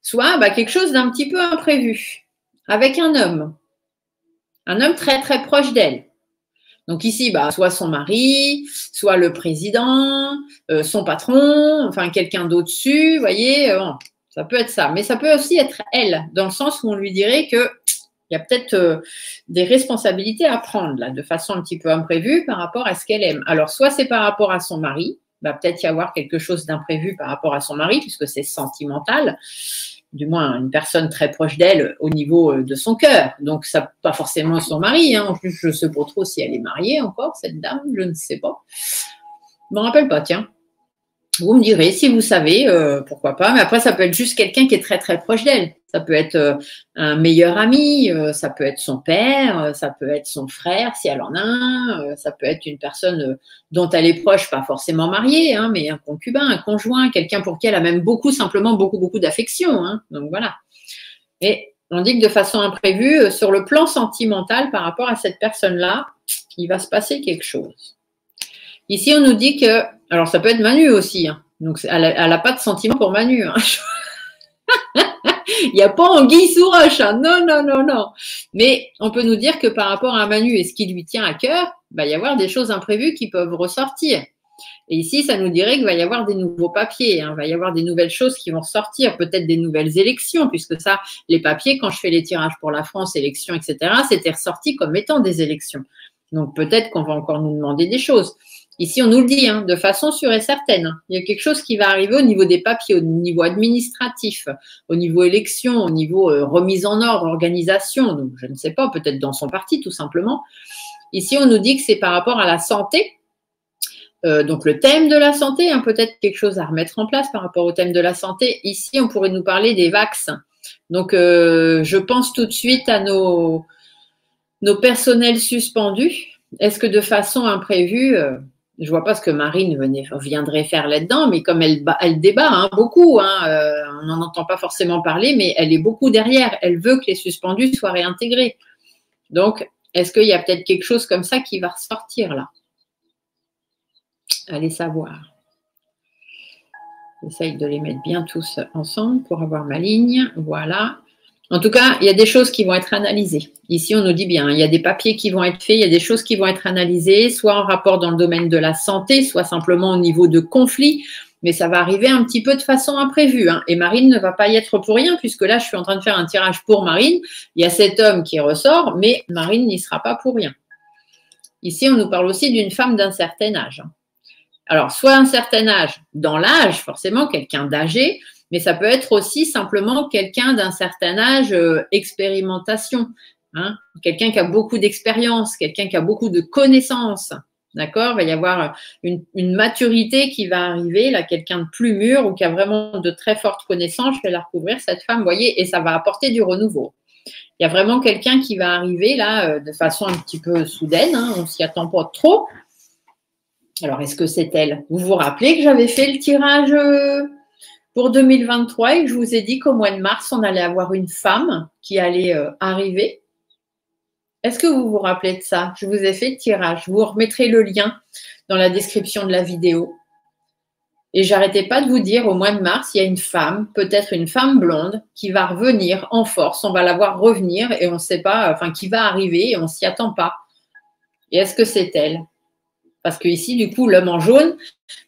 soit quelque chose d'un petit peu imprévu, avec un homme très très proche d'elle. Donc ici, soit son mari, soit le président, son patron, enfin quelqu'un d'au-dessus, vous voyez, ça peut être ça. Mais ça peut aussi être elle, dans le sens où on lui dirait qu'il y a peut-être des responsabilités à prendre, là, de façon un petit peu imprévue par rapport à ce qu'elle aime. Alors, soit c'est par rapport à son mari, peut-être y avoir quelque chose d'imprévu par rapport à son mari, puisque c'est sentimental, du moins une personne très proche d'elle au niveau de son cœur. Donc, ça pas forcément son mari. Hein. En plus, je ne sais pas trop si elle est mariée encore, cette dame, je ne sais pas. Je ne me rappelle pas, tiens. Vous me direz, si vous savez, pourquoi pas. Mais après, ça peut être juste quelqu'un qui est très, très proche d'elle. Ça peut être un meilleur ami, ça peut être son père, ça peut être son frère, si elle en a un, ça peut être une personne dont elle est proche, pas forcément mariée, hein, mais un concubin, un conjoint, quelqu'un pour qui elle a même simplement beaucoup d'affection. Hein. Donc voilà. Et on dit que de façon imprévue, sur le plan sentimental, par rapport à cette personne-là, il va se passer quelque chose. Ici, on nous dit que, alors ça peut être Manu aussi, hein. Donc elle n'a pas de sentiment pour Manu. Hein. Il n'y a pas anguille sous roche, hein. Non, non, non, non. Mais on peut nous dire que par rapport à Manu et ce qui lui tient à cœur, il va y avoir des choses imprévues qui peuvent ressortir. Et ici, ça nous dirait qu'il va y avoir des nouveaux papiers, hein, il va y avoir des nouvelles choses qui vont sortir, peut-être des nouvelles élections, puisque ça, les papiers, quand je fais les tirages pour la France, élections, etc., c'était ressorti comme étant des élections. Donc peut-être qu'on va encore nous demander des choses. Ici, on nous le dit, hein, de façon sûre et certaine. Il y a quelque chose qui va arriver au niveau des papiers, au niveau administratif, au niveau élection, au niveau remise en ordre, organisation. Donc, je ne sais pas, peut-être dans son parti, tout simplement. Ici, on nous dit que c'est par rapport à la santé. Donc, le thème de la santé, hein, peut-être quelque chose à remettre en place par rapport au thème de la santé. Ici, on pourrait nous parler des vaccins. Donc, je pense tout de suite à nos personnels suspendus. Est-ce que de façon imprévue, je vois pas ce que Marine viendrait faire là-dedans, mais comme elle débat hein, beaucoup, hein, on n'en entend pas forcément parler, mais elle est beaucoup derrière. Elle veut que les suspendus soient réintégrés. Donc, est-ce qu'il y a peut-être quelque chose comme ça qui va ressortir là? Allez savoir. J'essaye de les mettre bien tous ensemble pour avoir ma ligne. Voilà. En tout cas, il y a des choses qui vont être analysées. Ici, on nous dit bien, il y a des papiers qui vont être faits, il y a des choses qui vont être analysées, soit en rapport dans le domaine de la santé, soit simplement au niveau de conflits, mais ça va arriver un petit peu de façon imprévue. Hein. Et Marine ne va pas y être pour rien, puisque là, je suis en train de faire un tirage pour Marine. Il y a cet homme qui ressort, mais Marine n'y sera pas pour rien. Ici, on nous parle aussi d'une femme d'un certain âge. Alors, soit un certain âge, dans l'âge, forcément, quelqu'un d'âgé, mais ça peut être aussi simplement quelqu'un d'un certain âge, expérimentation, hein, quelqu'un qui a beaucoup d'expérience, quelqu'un qui a beaucoup de connaissances, d'accord? Il va y avoir une maturité qui va arriver, là, quelqu'un de plus mûr ou qui a vraiment de très fortes connaissances, je vais la recouvrir, cette femme, vous voyez, et ça va apporter du renouveau. Il y a vraiment quelqu'un qui va arriver, là, de façon un petit peu soudaine, hein, on ne s'y attend pas trop. Alors, est-ce que c'est elle? Vous vous rappelez que j'avais fait le tirage pour 2023 et que je vous ai dit qu'au mois de mars, on allait avoir une femme qui allait arriver. Est-ce que vous vous rappelez de ça? Je vous ai fait le tirage. Je vous remettrai le lien dans la description de la vidéo. Et j'arrêtais pas de vous dire, au mois de mars, il y a une femme, peut-être une femme blonde, qui va revenir en force. On va la voir revenir et on ne sait pas, enfin, qui va arriver et on ne s'y attend pas. Et est-ce que c'est elle? Parce que ici, du coup, l'homme en jaune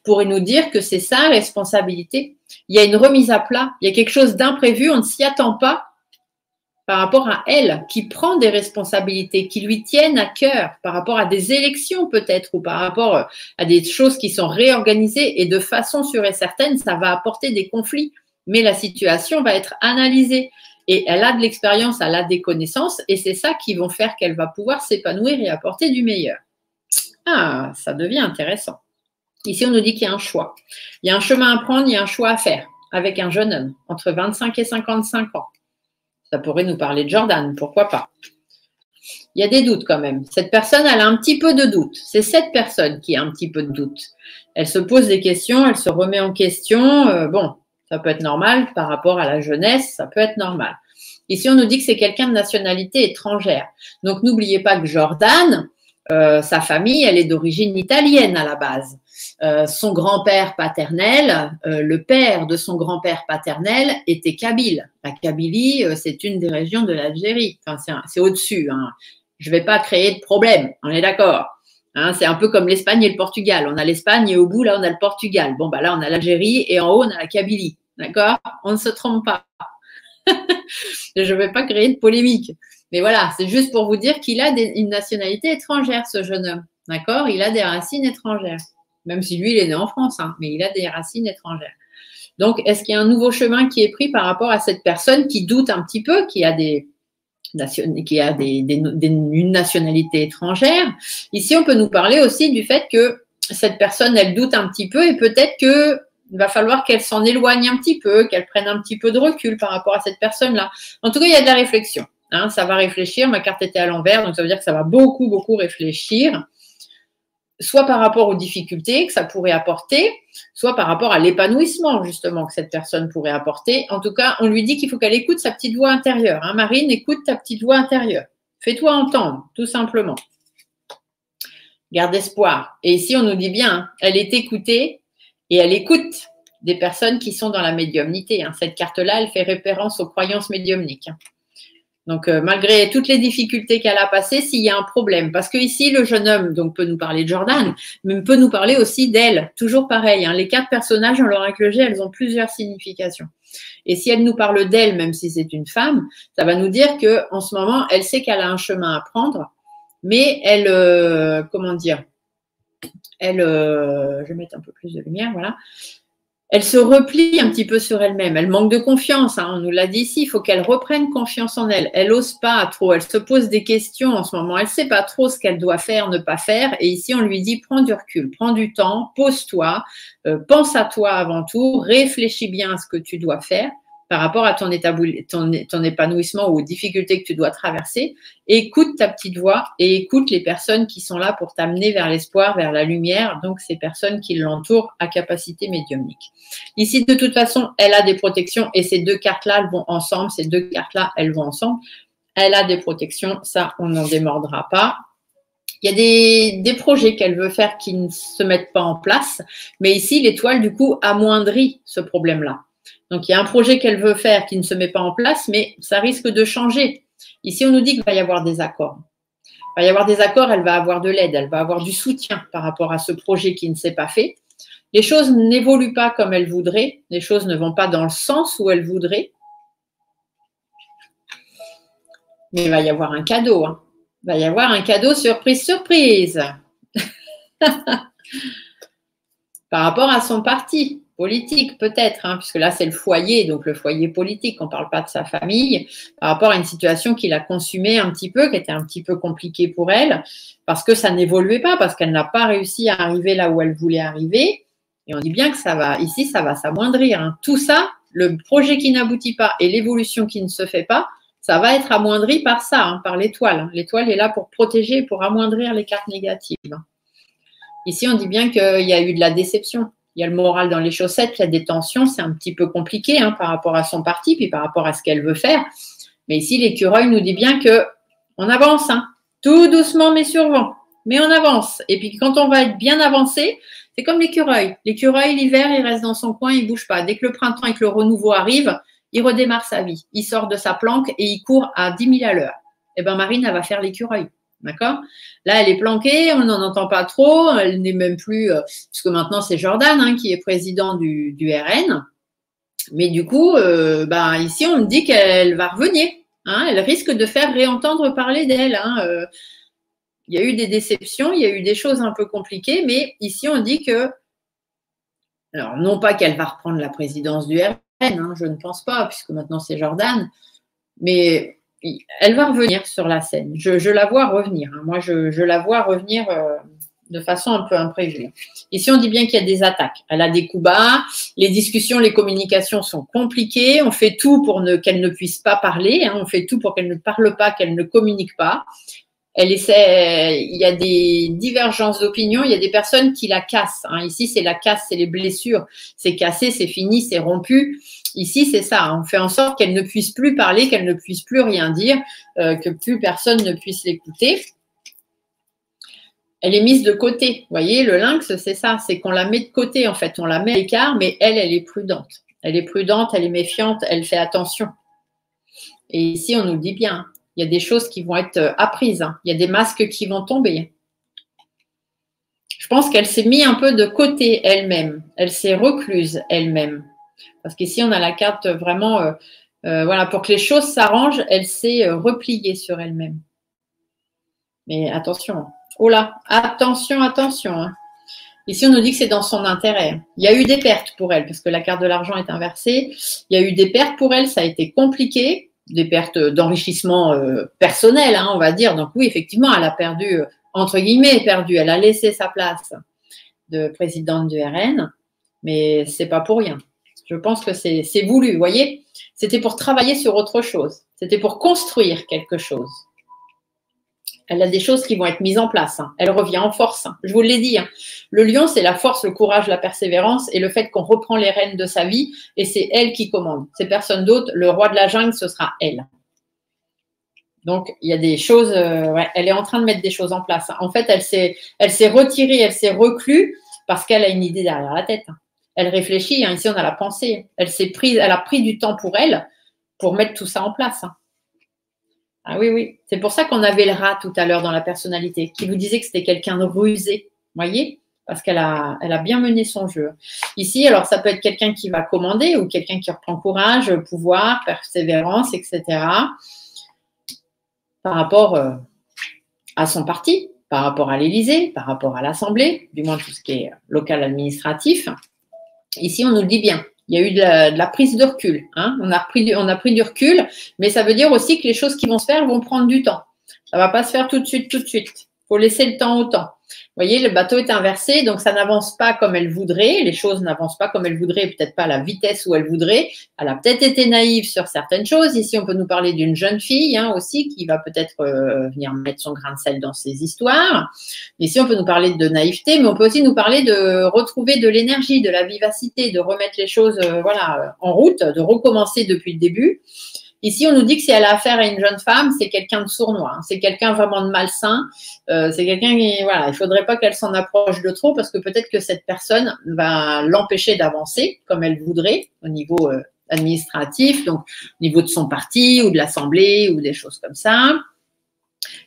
pourrait nous dire que c'est sa responsabilité. Il y a une remise à plat, il y a quelque chose d'imprévu, on ne s'y attend pas par rapport à elle, qui prend des responsabilités, qui lui tiennent à cœur, par rapport à des élections peut-être, ou par rapport à des choses qui sont réorganisées, et de façon sûre et certaine, ça va apporter des conflits, mais la situation va être analysée. Et elle a de l'expérience, elle a des connaissances, et c'est ça qui vont faire qu'elle va pouvoir s'épanouir et apporter du meilleur. Ah, ça devient intéressant. Ici, on nous dit qu'il y a un choix. Il y a un chemin à prendre, il y a un choix à faire avec un jeune homme entre 25 et 55 ans. Ça pourrait nous parler de Jordan, pourquoi pas. Il y a des doutes quand même. Cette personne, elle a un petit peu de doute. C'est cette personne qui a un petit peu de doute. Elle se pose des questions, elle se remet en question. Bon, ça peut être normal par rapport à la jeunesse, ça peut être normal. Ici, on nous dit que c'est quelqu'un de nationalité étrangère. Donc, n'oubliez pas que Jordan, sa famille, elle est d'origine italienne à la base. Son grand-père paternel, le père de son grand-père paternel était kabyle. La Kabylie, c'est une des régions de l'Algérie. Enfin, c'est au-dessus. Hein. Je ne vais pas créer de problème, on est d'accord. Hein, c'est un peu comme l'Espagne et le Portugal. On a l'Espagne et au bout, là, on a le Portugal. Bon, bah là, on a l'Algérie et en haut, on a la Kabylie. D'accord? On ne se trompe pas. Je ne vais pas créer de polémique. Mais voilà, c'est juste pour vous dire qu'il a une nationalité étrangère, ce jeune homme. D'accord? Il a des racines étrangères. Même si lui, il est né en France, hein, mais il a des racines étrangères. Donc, est-ce qu'il y a un nouveau chemin qui est pris par rapport à cette personne qui doute un petit peu, qui a une nationalité étrangère? Ici, on peut nous parler aussi du fait que cette personne, elle doute un petit peu et peut-être qu'il va falloir qu'elle s'en éloigne un petit peu, qu'elle prenne un petit peu de recul par rapport à cette personne-là. En tout cas, il y a de la réflexion. Hein, ça va réfléchir. Ma carte était à l'envers, donc ça veut dire que ça va beaucoup, beaucoup réfléchir. Soit par rapport aux difficultés que ça pourrait apporter, soit par rapport à l'épanouissement, justement, que cette personne pourrait apporter. En tout cas, on lui dit qu'il faut qu'elle écoute sa petite voix intérieure. Hein, Marine, écoute ta petite voix intérieure. Fais-toi entendre, tout simplement. Garde espoir. Et ici, on nous dit bien, hein, elle est écoutée et elle écoute des personnes qui sont dans la médiumnité. Hein. Cette carte-là, elle fait référence aux croyances médiumniques. Hein. Donc, malgré toutes les difficultés qu'elle a passées, s'il y a un problème. Parce que ici, le jeune homme donc, peut nous parler de Jordan, mais peut nous parler aussi d'elle. Toujours pareil, hein, les 4 personnages dans l'oracle G, elles ont plusieurs significations. Et si elle nous parle d'elle, même si c'est une femme, ça va nous dire qu'en ce moment, elle sait qu'elle a un chemin à prendre, mais elle, comment dire, elle, je vais mettre un peu plus de lumière, voilà. Elle se replie un petit peu sur elle-même. Elle manque de confiance. Hein, on nous l'a dit ici. Il faut qu'elle reprenne confiance en elle. Elle n'ose pas trop. Elle se pose des questions en ce moment. Elle ne sait pas trop ce qu'elle doit faire, ne pas faire. Et ici, on lui dit prends du recul, prends du temps, pose-toi, pense à toi avant tout, réfléchis bien à ce que tu dois faire par rapport à ton épanouissement ou aux difficultés que tu dois traverser. Écoute ta petite voix et écoute les personnes qui sont là pour t'amener vers l'espoir, vers la lumière. Donc, ces personnes qui l'entourent à capacité médiumnique. Ici, de toute façon, elle a des protections et ces 2 cartes-là, elles vont ensemble. Ces 2 cartes-là, elles vont ensemble. Elle a des protections. Ça, on n'en démordra pas. Il y a des projets qu'elle veut faire qui ne se mettent pas en place. Mais ici, l'étoile, du coup, amoindrit ce problème-là. Donc, il y a un projet qu'elle veut faire qui ne se met pas en place, mais ça risque de changer. Ici, on nous dit qu'il va y avoir des accords. Il va y avoir des accords, elle va avoir de l'aide, elle va avoir du soutien par rapport à ce projet qui ne s'est pas fait. Les choses n'évoluent pas comme elle voudrait, les choses ne vont pas dans le sens où elle voudrait. Mais il va y avoir un cadeau. Hein. Il va y avoir un cadeau surprise, surprise. Par rapport à son parti politique, peut-être, hein, puisque là, c'est le foyer, donc le foyer politique, on ne parle pas de sa famille, par rapport à une situation qui l'a consumée un petit peu, qui était un petit peu compliquée pour elle, parce que ça n'évoluait pas, parce qu'elle n'a pas réussi à arriver là où elle voulait arriver. Et on dit bien que ça va, ici, ça va s'amoindrir. Hein. Tout ça, le projet qui n'aboutit pas et l'évolution qui ne se fait pas, ça va être amoindri par ça, hein, par l'étoile. L'étoile est là pour protéger, pour amoindrir les cartes négatives. Ici, on dit bien qu'il y a eu de la déception. Il y a le moral dans les chaussettes, il y a des tensions, c'est un petit peu compliqué hein, par rapport à son parti, puis par rapport à ce qu'elle veut faire. Mais ici, l'écureuil nous dit bien qu'on avance, hein, tout doucement mais sûrement, mais on avance. Et puis quand on va être bien avancé, c'est comme l'écureuil. L'écureuil, l'hiver, il reste dans son coin, il ne bouge pas. Dès que le printemps et que le renouveau arrive, il redémarre sa vie. Il sort de sa planque et il court à 10 000 à l'heure. Eh bien, Marine, elle va faire l'écureuil. D'accord? Là, elle est planquée, on n'en entend pas trop, elle n'est même plus, puisque maintenant c'est Jordan hein, qui est président du RN. Mais du coup, ici, on me dit qu'elle va revenir. Hein, elle risque de faire réentendre parler d'elle. Hein, il y a eu des déceptions, il y a eu des choses un peu compliquées, mais ici, on dit que, alors non pas qu'elle va reprendre la présidence du RN, hein, je ne pense pas, puisque maintenant c'est Jordan, mais elle va revenir sur la scène. Je la vois revenir. Hein. Moi, je la vois revenir de façon un peu imprévue. Ici, on dit bien qu'il y a des attaques. Elle a des coups bas. Les discussions, les communications sont compliquées. On fait tout pour qu'elle ne puisse pas parler. Hein. On fait tout pour qu'elle ne parle pas, qu'elle ne communique pas. Elle essaie, il y a des divergences d'opinion, il y a des personnes qui la cassent. Hein. Ici, c'est la casse, c'est les blessures. C'est cassé, c'est fini, c'est rompu. Ici, c'est ça. On fait en sorte qu'elle ne puisse plus parler, qu'elle ne puisse plus rien dire, que plus personne ne puisse l'écouter. Elle est mise de côté. Vous voyez, le lynx, c'est ça. C'est qu'on la met de côté, en fait. On la met à l'écart, mais elle est prudente. Elle est prudente, elle est méfiante, elle fait attention. Et ici, on nous le dit bien. Il y a des choses qui vont être apprises. Hein. Il y a des masques qui vont tomber. Je pense qu'elle s'est mise un peu de côté elle-même. Elle s'est recluse elle-même. Parce qu'ici, on a la carte vraiment, voilà, pour que les choses s'arrangent, elle s'est repliée sur elle-même. Mais attention. Oh là, attention, attention. Hein. Ici, on nous dit que c'est dans son intérêt. Il y a eu des pertes pour elle, parce que la carte de l'argent est inversée. Il y a eu des pertes pour elle, ça a été compliqué. Des pertes d'enrichissement personnel, hein, on va dire. Donc oui, effectivement, elle a perdu, entre guillemets, perdu. Elle a laissé sa place de présidente du RN, mais c'est pas pour rien. Je pense que c'est voulu, vous voyez. C'était pour travailler sur autre chose. C'était pour construire quelque chose. Elle a des choses qui vont être mises en place. Hein. Elle revient en force. Hein. Je vous l'ai dit. Hein. Le lion, c'est la force, le courage, la persévérance et le fait qu'on reprend les rênes de sa vie et c'est elle qui commande. C'est personne d'autre. Le roi de la jungle, ce sera elle. Donc, il y a des choses, ouais, elle est en train de mettre des choses en place. Hein. En fait, elle s'est retirée, elle s'est reclue parce qu'elle a une idée derrière la tête. Hein. Elle réfléchit. Hein. Ici, on a la pensée. Elle a pris du temps pour elle pour mettre tout ça en place. Hein. Ah oui, oui. C'est pour ça qu'on avait le rat tout à l'heure dans la personnalité, qui vous disait que c'était quelqu'un de rusé. Vous voyez? Parce qu'elle a bien mené son jeu. Ici, alors ça peut être quelqu'un qui va commander ou quelqu'un qui reprend courage, pouvoir, persévérance, etc. Par rapport à son parti, par rapport à l'Élysée, par rapport à l'Assemblée, du moins tout ce qui est local administratif. Ici, on nous le dit bien. Il y a eu de la prise de recul. Hein. On a pris du recul, mais ça veut dire aussi que les choses qui vont se faire vont prendre du temps. Ça ne va pas se faire tout de suite, tout de suite. Il faut laisser le temps au temps. Vous voyez, le bateau est inversé, donc ça n'avance pas comme elle voudrait. Les choses n'avancent pas comme elle voudrait, peut-être pas à la vitesse où elle voudrait. Elle a peut-être été naïve sur certaines choses. Ici, on peut nous parler d'une jeune fille hein, aussi qui va peut-être venir mettre son grain de sel dans ses histoires. Ici, on peut nous parler de naïveté, mais on peut aussi nous parler de retrouver de l'énergie, de la vivacité, de remettre les choses voilà, en route, de recommencer depuis le début. Ici, on nous dit que si elle a affaire à une jeune femme, c'est quelqu'un de sournois, hein, c'est quelqu'un vraiment de malsain, c'est quelqu'un qui, voilà, il ne faudrait pas qu'elle s'en approche de trop parce que peut-être que cette personne va l'empêcher d'avancer comme elle voudrait au niveau administratif, donc au niveau de son parti ou de l'Assemblée ou des choses comme ça.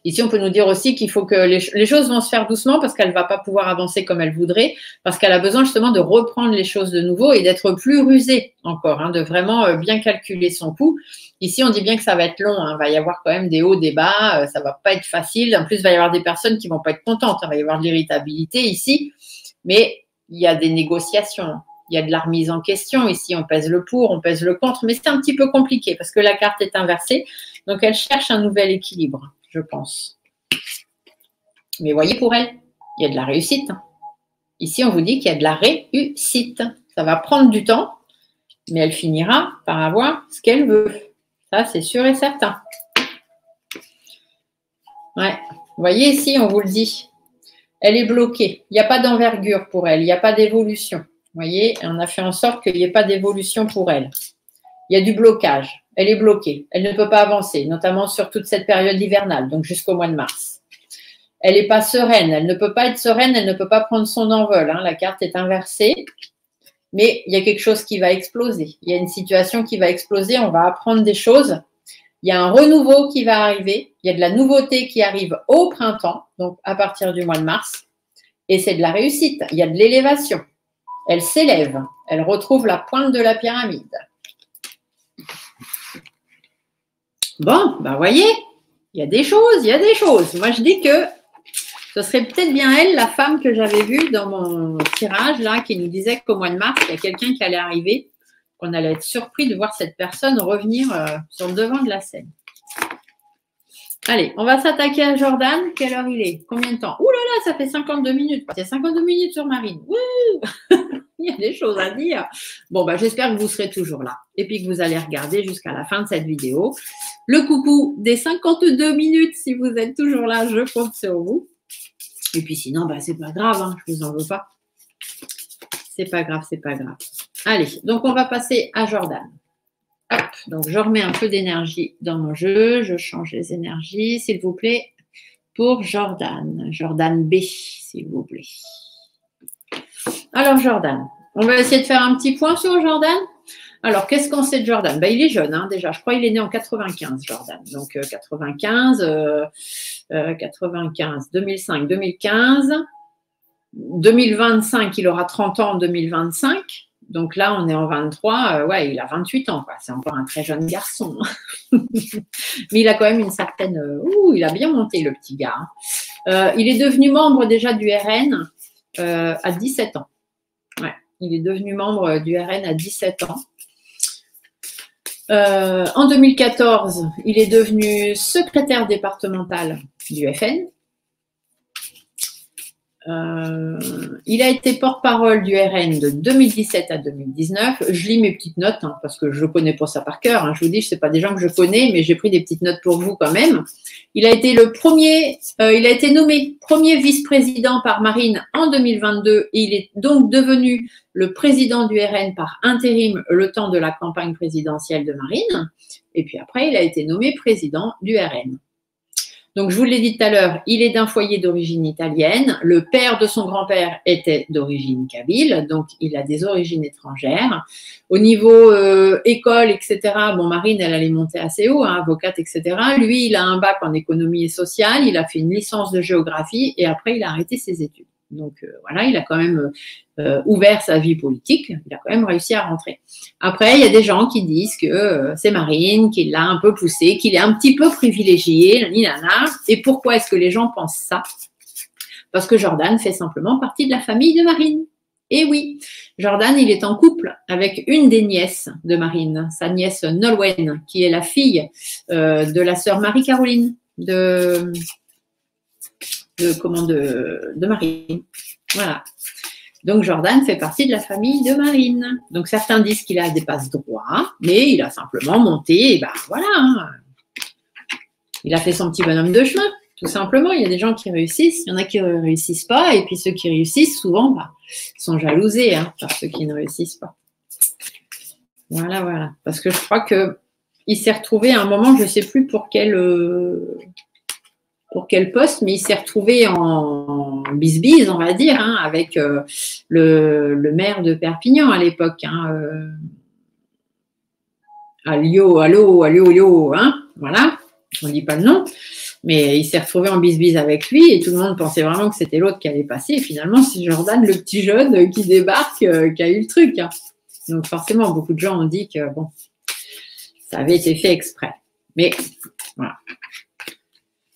Ici, on peut nous dire aussi qu'il faut que les choses vont se faire doucement parce qu'elle ne va pas pouvoir avancer comme elle voudrait, parce qu'elle a besoin justement de reprendre les choses de nouveau et d'être plus rusée encore, hein, de vraiment bien calculer son coût. Ici, on dit bien que ça va être long, hein, il va y avoir quand même des hauts, des bas, ça ne va pas être facile. En plus, il va y avoir des personnes qui ne vont pas être contentes, il va y avoir de l'irritabilité ici, mais il y a des négociations. Il y a de la remise en question. Ici, on pèse le pour, on pèse le contre, mais c'est un petit peu compliqué parce que la carte est inversée. Donc, elle cherche un nouvel équilibre, je pense. Mais voyez, pour elle, il y a de la réussite. Ici, on vous dit qu'il y a de la réussite. Ça va prendre du temps, mais elle finira par avoir ce qu'elle veut. Ça, c'est sûr et certain. Ouais. Vous voyez ici, on vous le dit. Elle est bloquée. Il n'y a pas d'envergure pour elle. Il n'y a pas d'évolution. Vous voyez, on a fait en sorte qu'il n'y ait pas d'évolution pour elle. Il y a du blocage. Elle est bloquée. Elle ne peut pas avancer, notamment sur toute cette période hivernale, donc jusqu'au mois de mars. Elle n'est pas sereine. Elle ne peut pas être sereine. Elle ne peut pas prendre son envol. Hein. La carte est inversée. Mais il y a quelque chose qui va exploser. Il y a une situation qui va exploser. On va apprendre des choses. Il y a un renouveau qui va arriver. Il y a de la nouveauté qui arrive au printemps, donc à partir du mois de mars. Et c'est de la réussite. Il y a de l'élévation. Elle s'élève. Elle retrouve la pointe de la pyramide. Bon, ben voyez, il y a des choses, il y a des choses. Moi, je dis que ce serait peut-être bien elle, la femme que j'avais vue dans mon tirage, là, qui nous disait qu'au mois de mars, il y a quelqu'un qui allait arriver, qu'on allait être surpris de voir cette personne revenir sur le devant de la scène. Allez, on va s'attaquer à Jordan. Quelle heure il est? Combien de temps? Ouh là là, ça fait 52 minutes. Il y a 52 minutes sur Marine. Wouh il y a des choses à dire. Bon, bah, j'espère que vous serez toujours là et puis que vous allez regarder jusqu'à la fin de cette vidéo. Le coucou des 52 minutes, si vous êtes toujours là, je compte sur vous. Et puis sinon, bah, c'est pas grave, hein, je vous en veux pas. C'est pas grave, c'est pas grave. Allez, donc on va passer à Jordan. Hop, donc je remets un peu d'énergie dans mon jeu. Je change les énergies, s'il vous plaît, pour Jordan. Jordan B, s'il vous plaît. Alors, Jordan, on va essayer de faire un petit point sur Jordan. Alors, qu'est-ce qu'on sait de Jordan? Ben, il est jeune, hein, déjà. Je crois qu'il est né en 95, Jordan. Donc, 95, 2005, 2015. 2025, il aura 30 ans en 2025. Donc là, on est en 23. Ouais, il a 28 ans. C'est encore un très jeune garçon. Mais il a quand même une certaine… il a bien monté, le petit gars. Il est devenu membre déjà du RN à 17 ans. Ouais, il est devenu membre du RN à 17 ans. En 2014, il est devenu secrétaire départemental du FN. Il a été porte-parole du RN de 2017 à 2019. Je lis mes petites notes hein, parce que je ne connais pas ça par cœur. Hein. Je vous dis, ce n'est pas des gens que je connais, mais j'ai pris des petites notes pour vous quand même. Il a été il a été nommé premier vice-président par Marine en 2022 et il est donc devenu le président du RN par intérim le temps de la campagne présidentielle de Marine. Et puis après, il a été nommé président du RN. Donc, je vous l'ai dit tout à l'heure, il est d'un foyer d'origine italienne. Le père de son grand-père était d'origine kabyle, donc il a des origines étrangères. Au niveau école, etc., bon, Marine, elle allait monter assez haut, hein, avocate, etc. Lui, il a un bac en économie et sociale, il a fait une licence de géographie et après, il a arrêté ses études. Donc, voilà, il a quand même ouvert sa vie politique, il a quand même réussi à rentrer. Après, il y a des gens qui disent que c'est Marine qui l'a un peu poussé, qu'il est un petit peu privilégié, nanana. Et pourquoi est-ce que les gens pensent ça? Parce que Jordan fait simplement partie de la famille de Marine. Et oui, Jordan, il est en couple avec une des nièces de Marine, sa nièce Nolwenn, qui est la fille de la sœur Marie-Caroline de Marine. Voilà. Donc, Jordan fait partie de la famille de Marine. Donc, certains disent qu'il a des passe-droits, mais il a simplement monté, et ben voilà. Hein. Il a fait son petit bonhomme de chemin, tout simplement. Il y a des gens qui réussissent, il y en a qui ne réussissent pas, et puis ceux qui réussissent, souvent, bah, sont jalousés hein, par ceux qui ne réussissent pas. Voilà, voilà. Parce que je crois qu'il s'est retrouvé à un moment, je ne sais plus pour quel poste, mais il s'est retrouvé en bisbise, on va dire, hein, avec le maire de Perpignan à l'époque. Hein, allô, hein, voilà, on ne dit pas le nom, mais il s'est retrouvé en bisbise avec lui et tout le monde pensait vraiment que c'était l'autre qui allait passer. Et finalement, c'est Jordan, le petit jeune qui débarque, qui a eu le truc. Hein. Donc forcément, beaucoup de gens ont dit que bon, ça avait été fait exprès. Mais voilà.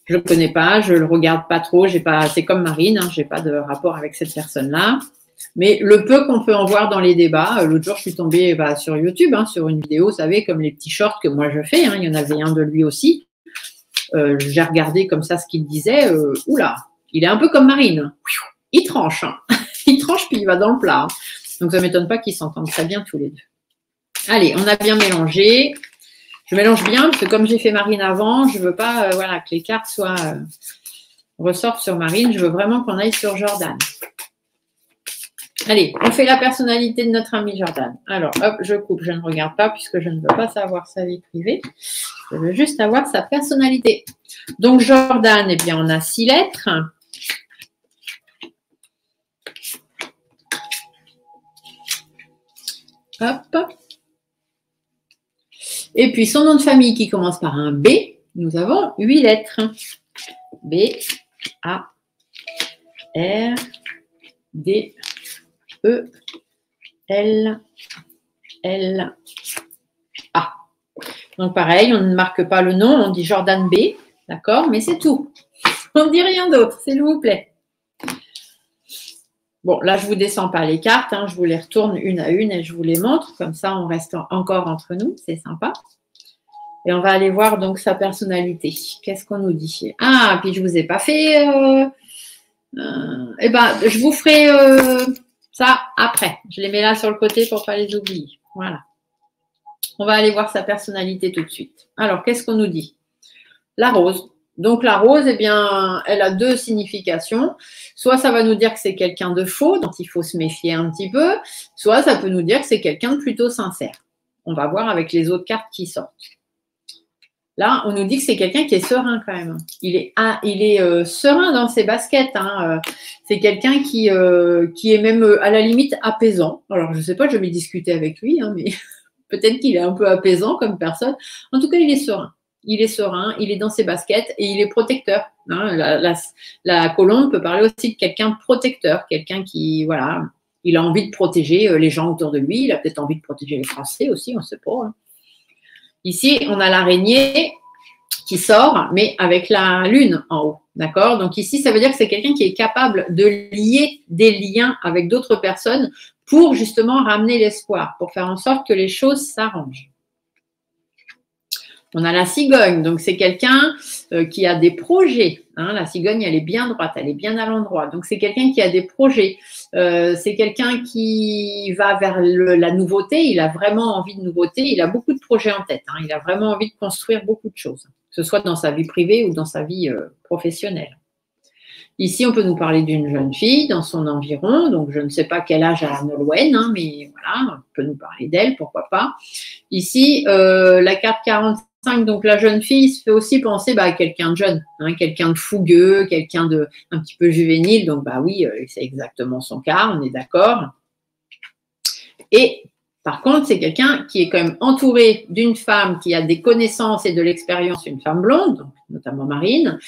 Je ne le connais pas, je ne le regarde pas trop, c'est comme Marine, hein, je n'ai pas de rapport avec cette personne-là. Mais le peu qu'on peut en voir dans les débats, l'autre jour, je suis tombée sur YouTube, hein, sur une vidéo, vous savez, comme les petits shorts que moi je fais, hein, il y en avait un de lui aussi. J'ai regardé comme ça ce qu'il disait, oula, il est un peu comme Marine, il tranche, hein. Il tranche puis il va dans le plat. Hein. Donc ça ne m'étonne pas qu'ils s'entendent très bien tous les deux. Allez, on a bien mélangé. Je mélange bien parce que comme j'ai fait Marine avant, je ne veux pas voilà, que les cartes ressortent sur Marine. Je veux vraiment qu'on aille sur Jordan. Allez, on fait la personnalité de notre ami Jordan. Alors, hop, je coupe, je ne regarde pas puisque je ne veux pas savoir sa vie privée. Je veux juste avoir sa personnalité. Donc, Jordan, eh bien, on a 6 lettres. Hop. Et puis, son nom de famille qui commence par un B, nous avons 8 lettres. B, A, R, D, E, L, L, A. Donc, pareil, on ne marque pas le nom, on dit Jordan B, d'accord, mais c'est tout. On ne dit rien d'autre, s'il vous plaît. Bon, là, je ne vous descends pas les cartes, hein, je vous les retourne une à une et je vous les montre. Comme ça, on reste encore entre nous, c'est sympa. Et on va aller voir donc sa personnalité. Qu'est-ce qu'on nous dit? Ah, puis je ne vous ai pas fait... eh ben, je vous ferai ça après. Je les mets là sur le côté pour ne pas les oublier. Voilà. On va aller voir sa personnalité tout de suite. Alors, qu'est-ce qu'on nous dit? La rose. Donc, la rose, eh bien, elle a 2 significations. Soit ça va nous dire que c'est quelqu'un de faux, dont il faut se méfier un petit peu. Soit ça peut nous dire que c'est quelqu'un de plutôt sincère. On va voir avec les autres cartes qui sortent. Là, on nous dit que c'est quelqu'un qui est serein quand même. Il est serein dans ses baskets. Hein. C'est quelqu'un qui est même à la limite apaisant. Alors, je ne sais pas, je vais discuter avec lui, hein, mais peut-être qu'il est un peu apaisant comme personne. En tout cas, il est serein. Il est serein, il est dans ses baskets et il est protecteur. Hein. La colombe peut parler aussi de quelqu'un de protecteur, quelqu'un qui, voilà, il a envie de protéger les gens autour de lui. Il a peut-être envie de protéger les Français aussi, on ne sait pas. Hein. Ici, on a l'araignée qui sort, mais avec la lune en haut. D'accord? Donc ici, ça veut dire que c'est quelqu'un qui est capable de lier des liens avec d'autres personnes pour justement ramener l'espoir, pour faire en sorte que les choses s'arrangent. On a la cigogne, donc c'est quelqu'un qui a des projets. Hein, la cigogne, elle est bien droite, elle est bien à l'endroit. Donc c'est quelqu'un qui a des projets. C'est quelqu'un qui va vers la nouveauté. Il a vraiment envie de nouveauté. Il a beaucoup de projets en tête. Hein, il a vraiment envie de construire beaucoup de choses, que ce soit dans sa vie privée ou dans sa vie professionnelle. Ici, on peut nous parler d'une jeune fille dans son environ. Donc, je ne sais pas quel âge a Nolwenn, hein, mais voilà, on peut nous parler d'elle, pourquoi pas. Ici, la carte 45 25, donc la jeune fille se fait aussi penser à quelqu'un de jeune, hein, quelqu'un de fougueux, quelqu'un de un petit peu juvénile. Donc, oui, c'est exactement son cas, on est d'accord. Et par contre, c'est quelqu'un qui est quand même entouré d'une femme qui a des connaissances et de l'expérience, une femme blonde, donc, notamment Marine,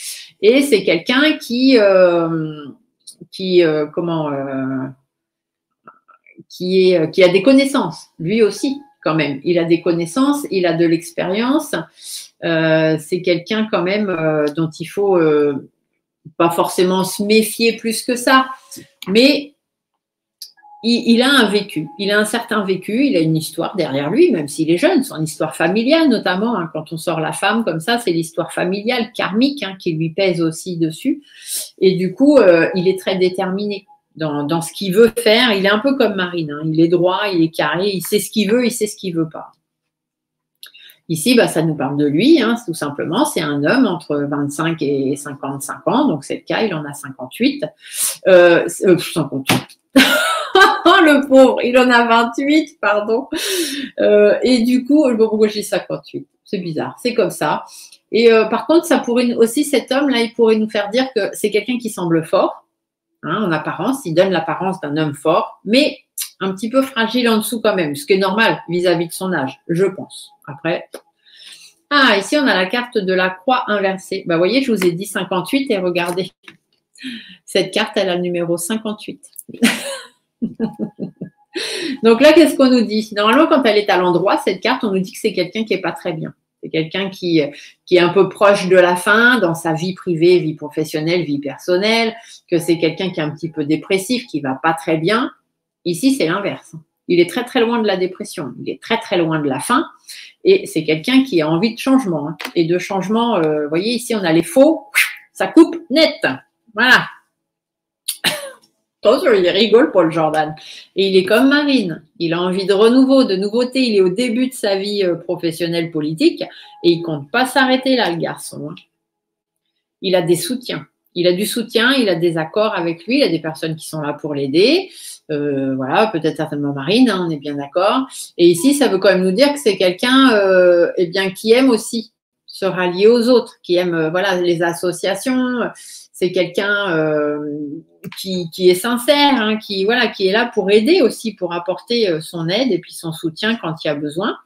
et c'est quelqu'un qui a des connaissances, lui aussi, quand même. Il a des connaissances, il a de l'expérience. C'est quelqu'un quand même dont il faut pas forcément se méfier plus que ça, mais il a un vécu, il a un certain vécu, il a une histoire derrière lui, même s'il est jeune, son histoire familiale notamment, hein, quand on sort la femme comme ça, c'est l'histoire familiale karmique hein, qui lui pèse aussi dessus. Et du coup, il est très déterminé dans ce qu'il veut faire. Il est un peu comme Marine, hein, il est droit, il est carré, il sait ce qu'il veut, il sait ce qu'il veut pas. Ici, ça nous parle de lui, hein, tout simplement. C'est un homme entre 25 et 55 ans, donc c'est le cas, il en a 58. 58. Le pauvre, il en a 28, pardon. Et du coup, je ne sais pas pourquoi j'ai 58. C'est bizarre, c'est comme ça. Et par contre, ça pourrait aussi, cet homme-là, il pourrait nous faire dire que c'est quelqu'un qui semble fort, hein, en apparence. Il donne l'apparence d'un homme fort, mais un petit peu fragile en dessous quand même, ce qui est normal vis-à-vis de son âge, je pense. Après, ici, on a la carte de la croix inversée. Vous voyez, je vous ai dit 58 et regardez. Cette carte, elle a le numéro 58. Donc là, qu'est-ce qu'on nous dit? Normalement, quand elle est à l'endroit, cette carte, on nous dit que c'est quelqu'un qui n'est pas très bien. C'est quelqu'un qui est un peu proche de la fin dans sa vie privée, vie professionnelle, vie personnelle, que c'est quelqu'un qui est un petit peu dépressif, qui ne va pas très bien. Ici, c'est l'inverse. Il est très, très loin de la dépression. Il est très, très loin de la fin. Et c'est quelqu'un qui a envie de changement. Hein. Et de changement, vous voyez, ici, on a les faux. Ça coupe net. Voilà. Attention, il rigole, Paul Jordan. Et il est comme Marine. Il a envie de renouveau, de nouveauté. Il est au début de sa vie professionnelle politique et il compte pas s'arrêter là, le garçon. Hein. Il a des soutiens. Il a du soutien, il a des accords avec lui, il a des personnes qui sont là pour l'aider. Voilà, peut-être certainement Marine, hein, on est bien d'accord. Et ici, ça veut quand même nous dire que c'est quelqu'un qui aime aussi se rallier aux autres, qui aime les associations. C'est quelqu'un qui est sincère, hein, qui est là pour aider aussi, pour apporter son aide et puis son soutien quand il y a besoin.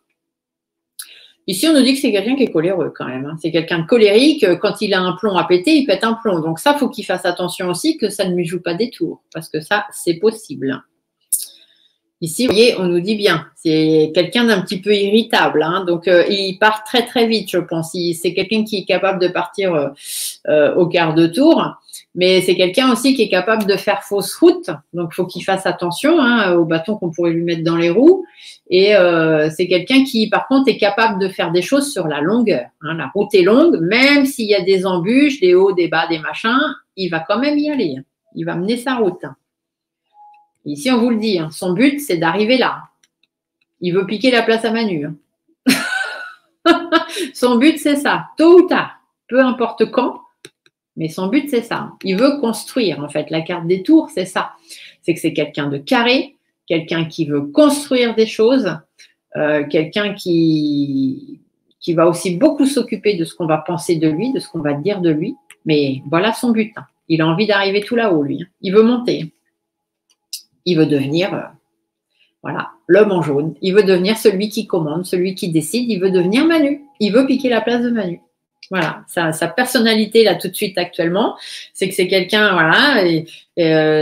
Ici, on nous dit que c'est quelqu'un qui est coléreux quand même. Hein. C'est quelqu'un de colérique. Quand il a un plomb à péter, il pète un plomb. Donc ça, il faut qu'il fasse attention aussi que ça ne lui joue pas des tours. Parce que ça, c'est possible. Ici, vous voyez, on nous dit bien. C'est quelqu'un d'un petit peu irritable. Hein. Donc, il part très, très vite, je pense. C'est quelqu'un qui est capable de partir au quart de tour. Mais c'est quelqu'un aussi qui est capable de faire fausse route. Donc, il faut qu'il fasse attention au bâton qu'on pourrait lui mettre dans les roues. Et c'est quelqu'un qui, par contre, est capable de faire des choses sur la longueur. Hein. La route est longue, même s'il y a des embûches, des hauts, des bas, des machins, il va quand même y aller. Hein. Il va mener sa route. Hein. Ici, on vous le dit, hein, son but, c'est d'arriver là. Il veut piquer la place à Manu. Hein. Son but, c'est ça, tôt ou tard, peu importe quand, mais son but, c'est ça. Il veut construire, en fait. La carte des tours, c'est ça. C'est que c'est quelqu'un de carré, quelqu'un qui veut construire des choses, quelqu'un qui va aussi beaucoup s'occuper de ce qu'on va penser de lui, de ce qu'on va dire de lui. Mais voilà son but. Hein. Il a envie d'arriver tout là-haut, lui. Hein. Il veut monter. Il veut devenir, l'homme en jaune. Il veut devenir celui qui commande, celui qui décide. Il veut devenir Manu. Il veut piquer la place de Manu. Voilà, sa personnalité là tout de suite actuellement, c'est que c'est quelqu'un,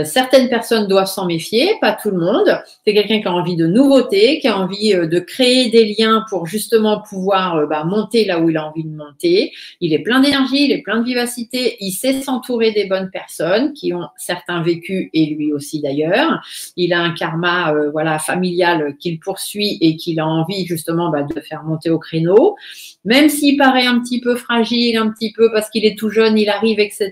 certaines personnes doivent s'en méfier, pas tout le monde. C'est quelqu'un qui a envie de nouveautés, qui a envie de créer des liens pour justement pouvoir monter là où il a envie de monter. Il est plein d'énergie, il est plein de vivacité, il sait s'entourer des bonnes personnes qui ont certains vécus et lui aussi d'ailleurs. Il a un karma familial qu'il poursuit et qu'il a envie justement de faire monter au créneau. Même s'il paraît un petit peu fragile, un petit peu parce qu'il est tout jeune, il arrive, etc.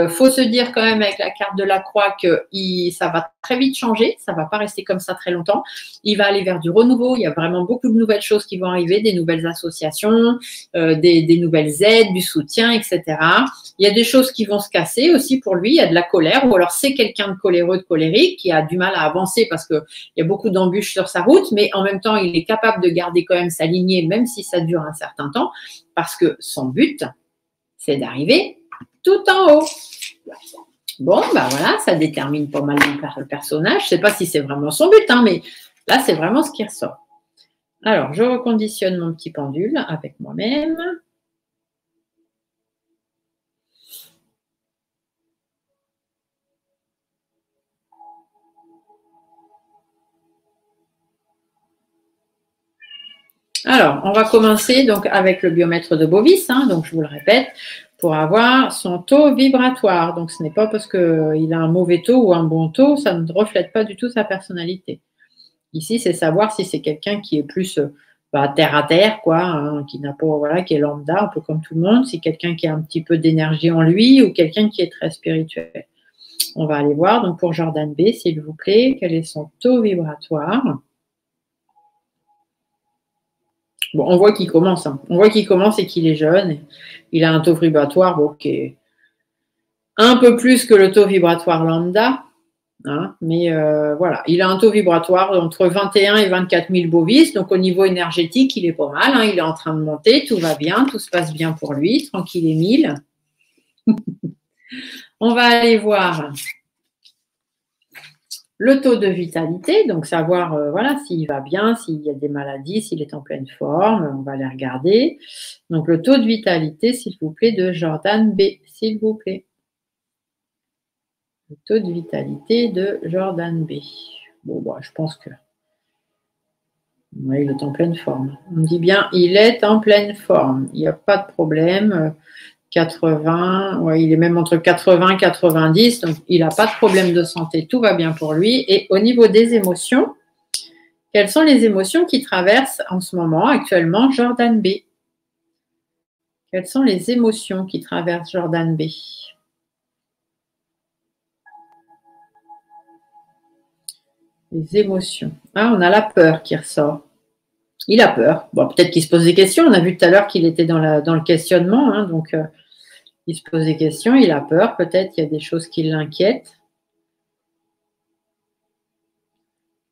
Faut se dire quand même avec la carte de la croix que ça va très vite changer, ça va pas rester comme ça très longtemps. Il va aller vers du renouveau, il y a vraiment beaucoup de nouvelles choses qui vont arriver, des nouvelles associations, des nouvelles aides, du soutien, etc. Il y a des choses qui vont se casser aussi pour lui, il y a de la colère, ou alors c'est quelqu'un de coléreux, de colérique, qui a du mal à avancer parce qu'il y a beaucoup d'embûches sur sa route, mais en même temps, il est capable de garder quand même sa lignée, même si ça dure un certain temps, parce que son but, c'est d'arriver tout en haut. Bon, ben voilà, ça détermine pas mal le personnage. Je ne sais pas si c'est vraiment son but, hein, mais là, c'est vraiment ce qui ressort. Alors, je reconditionne mon petit pendule avec moi-même. Alors, on va commencer donc avec le biomètre de Bovis, hein, donc je vous le répète, pour avoir son taux vibratoire. Donc, ce n'est pas parce qu'il a un mauvais taux ou un bon taux, ça ne reflète pas du tout sa personnalité. Ici, c'est savoir si c'est quelqu'un qui est plus terre à terre, quoi, hein, qui n'a pas, voilà, qui est lambda, un peu comme tout le monde, si quelqu'un qui a un petit peu d'énergie en lui ou quelqu'un qui est très spirituel. On va aller voir, donc pour Jordan B, s'il vous plaît, quel est son taux vibratoire. Bon, on voit qu'il commence, hein. On voit qu'il commence et qu'il est jeune. Il a un taux vibratoire qui est un peu plus que le taux vibratoire lambda. Hein, mais voilà, il a un taux vibratoire entre 21 et 24 000 bovis, donc au niveau énergétique, il est pas mal, hein, il est en train de monter, tout va bien, tout se passe bien pour lui, tranquille et mille. On va aller voir le taux de vitalité, donc savoir voilà, s'il va bien, s'il y a des maladies, s'il est en pleine forme, on va les regarder. Donc le taux de vitalité, s'il vous plaît, de Jordan B, s'il vous plaît. Le taux de vitalité de Jordan B. Bon, bah, je pense que oui, il est en pleine forme. On me dit bien, il est en pleine forme. Il n'y a pas de problème. 80, ouais, il est même entre 80 et 90, donc il n'a pas de problème de santé. Tout va bien pour lui. Et au niveau des émotions, quelles sont les émotions qui traversent en ce moment, actuellement, Jordan B? Quelles sont les émotions qui traversent Jordan B? Les émotions. Ah, on a la peur qui ressort. Il a peur. Bon, peut-être qu'il se pose des questions. On a vu tout à l'heure qu'il était dans le questionnement. Hein, donc, il se pose des questions. Il a peur. Peut-être qu'il y a des choses qui l'inquiètent.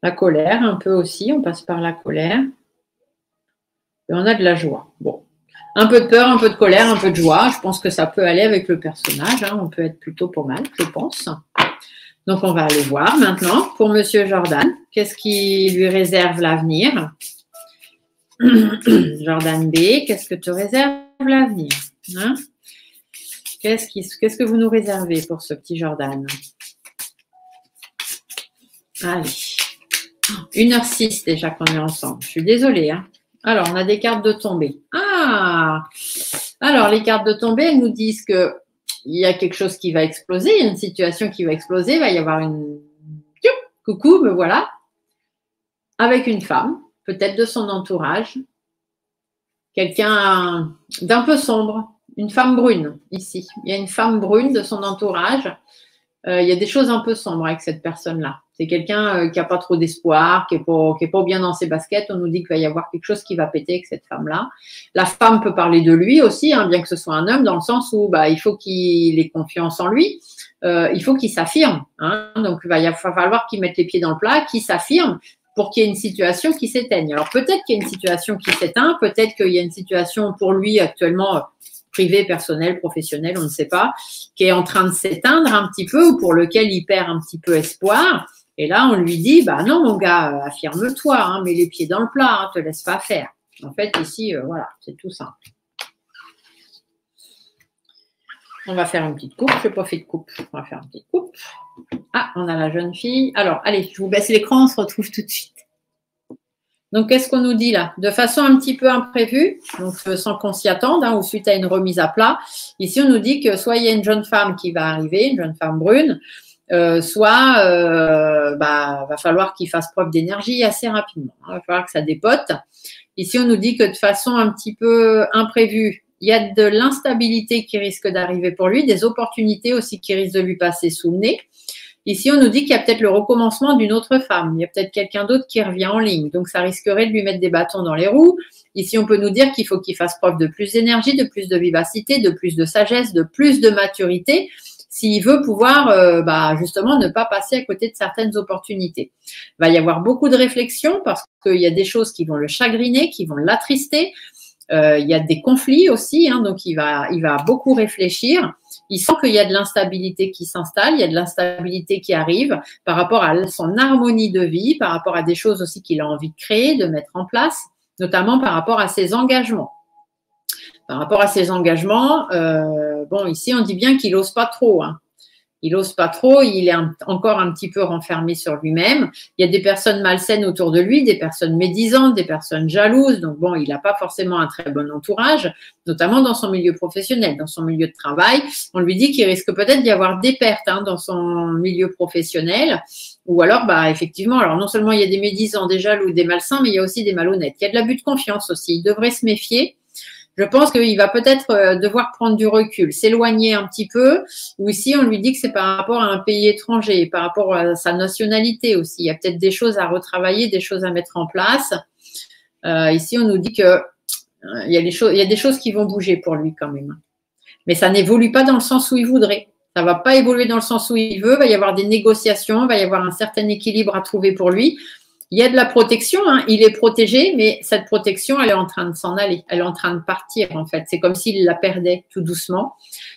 La colère, un peu aussi. On passe par la colère. Et on a de la joie. Bon. Un peu de peur, un peu de colère, un peu de joie. Je pense que ça peut aller avec le personnage. Hein. On peut être plutôt pas mal, je pense. Donc, on va aller voir maintenant pour Monsieur Jordan. Qu'est-ce qui lui réserve l'avenir? Jordan B, qu'est-ce que te réserve l'avenir, hein? Qu'est-ce que vous nous réservez pour ce petit Jordan? Allez, 1h06 déjà qu'on est ensemble. Je suis désolée. Hein. Alors, on a des cartes de tombée. Ah! Alors, les cartes de tombée, elles nous disent qu'il y a quelque chose qui va exploser, il y a une situation qui va exploser, il va y avoir une... Coucou, me voilà. Avec une femme, peut-être de son entourage. Quelqu'un d'un peu sombre, une femme brune ici. Il y a une femme brune de son entourage. Il y a des choses un peu sombres avec cette personne-là. C'est quelqu'un qui n'a pas trop d'espoir, qui est pas bien dans ses baskets. On nous dit qu'il va y avoir quelque chose qui va péter avec cette femme-là. La femme peut parler de lui aussi, hein, bien que ce soit un homme, dans le sens où il faut qu'il ait confiance en lui. Il faut qu'il s'affirme. Hein. Donc, il va falloir qu'il mette les pieds dans le plat, qu'il s'affirme pour qu'il y ait une situation qui s'éteigne. Alors, peut-être qu'il y a une situation qui s'éteint, peut-être qu'il y a une situation pour lui actuellement privée, personnelle, professionnelle, on ne sait pas, qui est en train de s'éteindre un petit peu ou pour lequel il perd un petit peu espoir. Et là, on lui dit, non, mon gars, affirme-toi, hein, mets les pieds dans le plat, hein, te laisse pas faire. En fait, ici, voilà, c'est tout simple. On va faire une petite coupe. Je n'ai pas fait de coupe. On va faire une petite coupe. Ah, on a la jeune fille. Alors, allez, je vous baisse l'écran, on se retrouve tout de suite. Donc, qu'est-ce qu'on nous dit là? De façon un petit peu imprévue, donc sans qu'on s'y attende, hein, ou suite à une remise à plat. Ici, on nous dit que soit il y a une jeune femme qui va arriver, une jeune femme brune, soit va falloir qu'il fasse preuve d'énergie assez rapidement. Il va falloir que ça dépote. Ici, on nous dit que de façon un petit peu imprévue, il y a de l'instabilité qui risque d'arriver pour lui, des opportunités aussi qui risquent de lui passer sous le nez. Ici, on nous dit qu'il y a peut-être le recommencement d'une autre femme. Il y a peut-être quelqu'un d'autre qui revient en ligne. Donc, ça risquerait de lui mettre des bâtons dans les roues. Ici, on peut nous dire qu'il faut qu'il fasse preuve de plus d'énergie, de plus de vivacité, de plus de sagesse, de plus de maturité, s'il veut pouvoir justement ne pas passer à côté de certaines opportunités. Il va y avoir beaucoup de réflexion parce qu'il y a des choses qui vont le chagriner, qui vont l'attrister. Il y a des conflits aussi, hein, donc il va beaucoup réfléchir. Il sent qu'il y a de l'instabilité qui s'installe, il y a de l'instabilité qui arrive par rapport à son harmonie de vie, par rapport à des choses aussi qu'il a envie de créer, de mettre en place, notamment par rapport à ses engagements. Par rapport à ses engagements, bon, ici, on dit bien qu'il n'ose pas trop. Hein. Il n'ose pas trop, il est encore un petit peu renfermé sur lui-même. Il y a des personnes malsaines autour de lui, des personnes médisantes, des personnes jalouses. Donc, bon, il n'a pas forcément un très bon entourage, notamment dans son milieu professionnel, dans son milieu de travail. On lui dit qu'il risque peut-être d'y avoir des pertes hein, dans son milieu professionnel. Ou alors, effectivement, alors non seulement il y a des médisants, des jaloux, des malsains, mais il y a aussi des malhonnêtes. Il y a de l'abus de confiance aussi. Il devrait se méfier. Je pense qu'il va peut-être devoir prendre du recul, s'éloigner un petit peu. Ou ici, on lui dit que c'est par rapport à un pays étranger, par rapport à sa nationalité aussi. Il y a peut-être des choses à retravailler, des choses à mettre en place. Ici, on nous dit que il y a des choses qui vont bouger pour lui quand même. Mais ça n'évolue pas dans le sens où il voudrait. Ça ne va pas évoluer dans le sens où il veut. Il va y avoir des négociations, il va y avoir un certain équilibre à trouver pour lui. Il y a de la protection, hein. Il est protégé, mais cette protection, elle est en train de s'en aller. Elle est en train de partir, en fait. C'est comme s'il la perdait tout doucement.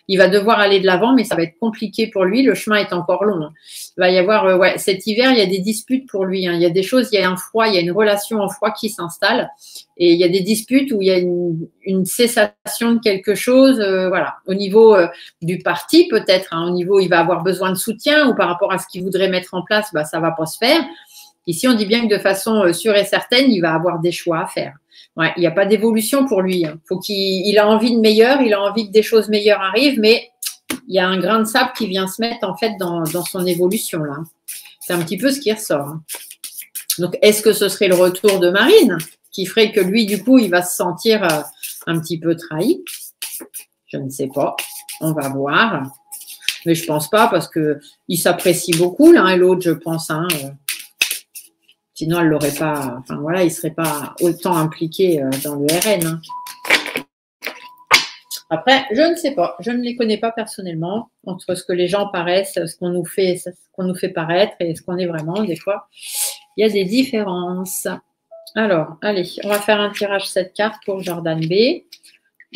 Il va devoir aller de l'avant, mais ça va être compliqué pour lui. Le chemin est encore long. Hein. Il va y avoir, cet hiver, il y a des disputes pour lui. Hein. Il y a des choses, il y a un froid, il y a une relation en froid qui s'installe. Et il y a des disputes où il y a une cessation de quelque chose, voilà. Au niveau du parti, peut-être, hein. Au niveau, il va avoir besoin de soutien ou par rapport à ce qu'il voudrait mettre en place, ça va pas se faire. Ici, on dit bien que de façon sûre et certaine, il va avoir des choix à faire. Ouais, il n'y a pas d'évolution pour lui. Hein. Il a envie de meilleur, il a envie que des choses meilleures arrivent, mais il y a un grain de sable qui vient se mettre en fait dans son évolution là. C'est un petit peu ce qui ressort. Hein. Donc, est-ce que ce serait le retour de Marine qui ferait que lui, du coup, il va se sentir un petit peu trahi? Je ne sais pas. On va voir. Mais je pense pas parce qu'ils s'apprécient beaucoup l'un et l'autre, je pense. Hein. Sinon, elle l'aurait pas. Enfin voilà, il serait pas autant impliqué dans le RN. Hein. Après, je ne sais pas, je ne les connais pas personnellement entre ce que les gens paraissent, ce qu'on nous fait paraître et ce qu'on est vraiment. Des fois, il y a des différences. Alors, allez, on va faire un tirage 7 cartes pour Jordan B.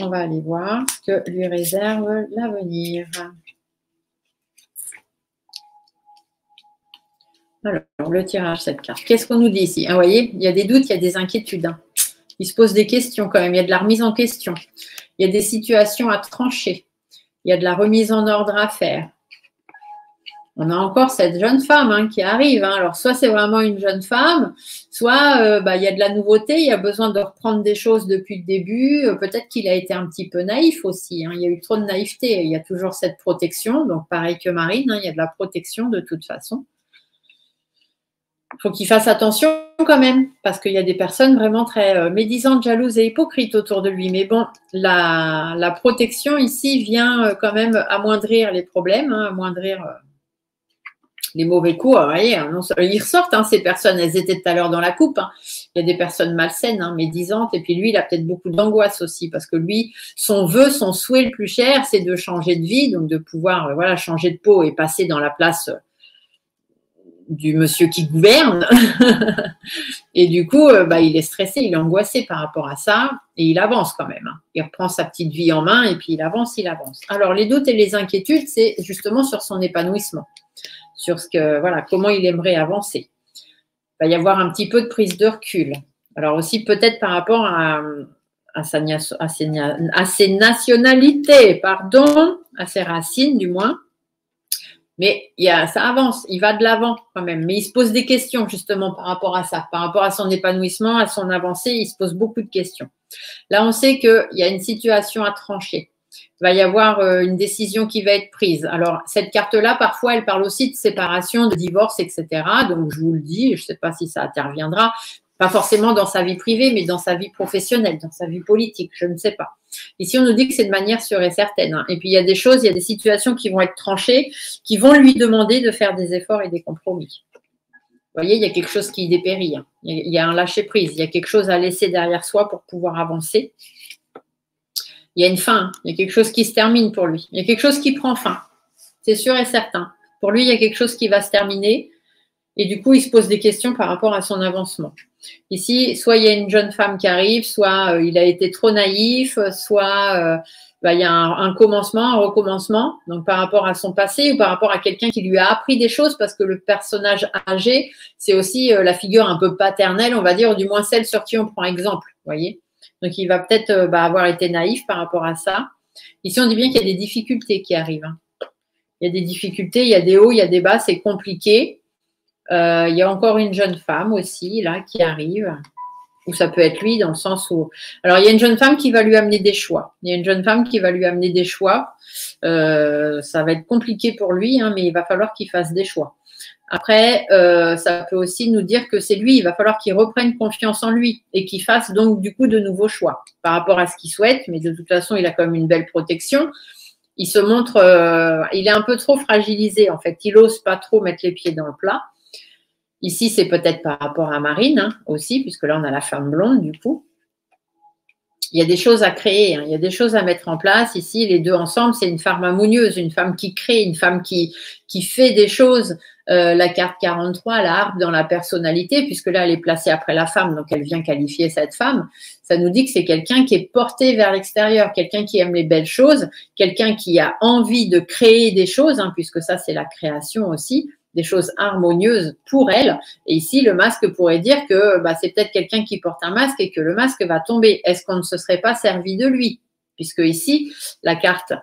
On va aller voir ce que lui réserve l'avenir. Alors, le tirage, cette carte. Qu'est-ce qu'on nous dit ici? Vous voyez, il y a des doutes, il y a des inquiétudes. Hein. Il se pose des questions quand même. Il y a de la remise en question. Il y a des situations à trancher. Il y a de la remise en ordre à faire. On a encore cette jeune femme hein, qui arrive. Hein. Alors, soit c'est vraiment une jeune femme, soit il y a de la nouveauté. Il y a besoin de reprendre des choses depuis le début. Peut-être qu'il a été un petit peu naïf aussi. Hein. Il y a eu trop de naïveté. Il y a toujours cette protection. Donc, pareil que Marine, hein, il y a de la protection de toute façon. Il faut qu'il fasse attention quand même, parce qu'il y a des personnes vraiment très médisantes, jalouses et hypocrites autour de lui. Mais bon, la protection ici vient quand même amoindrir les problèmes, hein, amoindrir les mauvais coups. Vous voyez, hein, ils ressortent, hein, ces personnes, elles étaient tout à l'heure dans la coupe. Hein. Il y a des personnes malsaines, hein, médisantes, et puis lui, il a peut-être beaucoup d'angoisse aussi, parce que lui, son souhait le plus cher, c'est de changer de vie, donc de pouvoir changer de peau et passer dans la place du monsieur qui gouverne et du coup il est stressé, il est angoissé par rapport à ça et il avance quand même, hein. Il reprend sa petite vie en main et puis il avance. Alors les doutes et les inquiétudes, c'est justement sur son épanouissement, sur comment il aimerait avancer. Il va y avoir un petit peu de prise de recul, alors aussi peut-être par rapport à ses nationalités, à ses racines du moins. Mais ça avance, il va de l'avant quand même. Mais il se pose des questions justement par rapport à ça, par rapport à son épanouissement, à son avancée, il se pose beaucoup de questions. Là, on sait qu'il y a une situation à trancher. Il va y avoir une décision qui va être prise. Alors, cette carte-là, parfois, elle parle aussi de séparation, de divorce, etc. Donc, je vous le dis, je ne sais pas si ça interviendra. Pas forcément dans sa vie privée, mais dans sa vie professionnelle, dans sa vie politique, je ne sais pas. Ici, on nous dit que c'est de manière sûre et certaine. Hein. Et puis, il y a des choses, il y a des situations qui vont être tranchées, qui vont lui demander de faire des efforts et des compromis. Vous voyez, il y a quelque chose qui dépérit. Hein. Il y a un lâcher-prise, il y a quelque chose à laisser derrière soi pour pouvoir avancer. Il y a une fin, il y a quelque chose qui se termine pour lui. Il y a quelque chose qui prend fin, c'est sûr et certain. Pour lui, il y a quelque chose qui va se terminer. Et du coup, il se pose des questions par rapport à son avancement. Ici, soit il y a une jeune femme qui arrive, soit il a été trop naïf, soit il y a un commencement, un recommencement, donc par rapport à son passé ou par rapport à quelqu'un qui lui a appris des choses, parce que le personnage âgé, c'est aussi la figure un peu paternelle, on va dire, ou du moins celle sur qui on prend exemple, vous voyez. Donc, il va peut-être avoir été naïf par rapport à ça. Ici, on dit bien qu'il y a des difficultés qui arrivent. Hein. Il y a des difficultés, il y a des hauts, il y a des bas, c'est compliqué. Il y a encore une jeune femme aussi, là, qui arrive, ou ça peut être lui, dans le sens où… Alors, il y a une jeune femme qui va lui amener des choix. Il y a une jeune femme qui va lui amener des choix. Ça va être compliqué pour lui, hein, mais il va falloir qu'il fasse des choix. Après, ça peut aussi nous dire que c'est lui, il va falloir qu'il reprenne confiance en lui et qu'il fasse donc, du coup, de nouveaux choix par rapport à ce qu'il souhaite. Mais de toute façon, il a quand même une belle protection. Il se montre… il est un peu trop fragilisé, en fait. Il n'ose pas trop mettre les pieds dans le plat. Ici, c'est peut-être par rapport à Marine hein, aussi, puisque là, on a la femme blonde, du coup. Il y a des choses à créer, hein, il y a des choses à mettre en place. Ici, les deux ensemble, c'est une femme harmonieuse, une femme qui crée, une femme qui fait des choses. La carte 43, la harpe dans la personnalité, puisque là, elle est placée après la femme, donc elle vient qualifier cette femme. Ça nous dit que c'est quelqu'un qui est porté vers l'extérieur, quelqu'un qui aime les belles choses, quelqu'un qui a envie de créer des choses, hein, puisque ça, c'est la création aussi. Des choses harmonieuses pour elle. Et ici, le masque pourrait dire que c'est peut-être quelqu'un qui porte un masque et que le masque va tomber. Est-ce qu'on ne se serait pas servi de lui? Puisque ici, la carte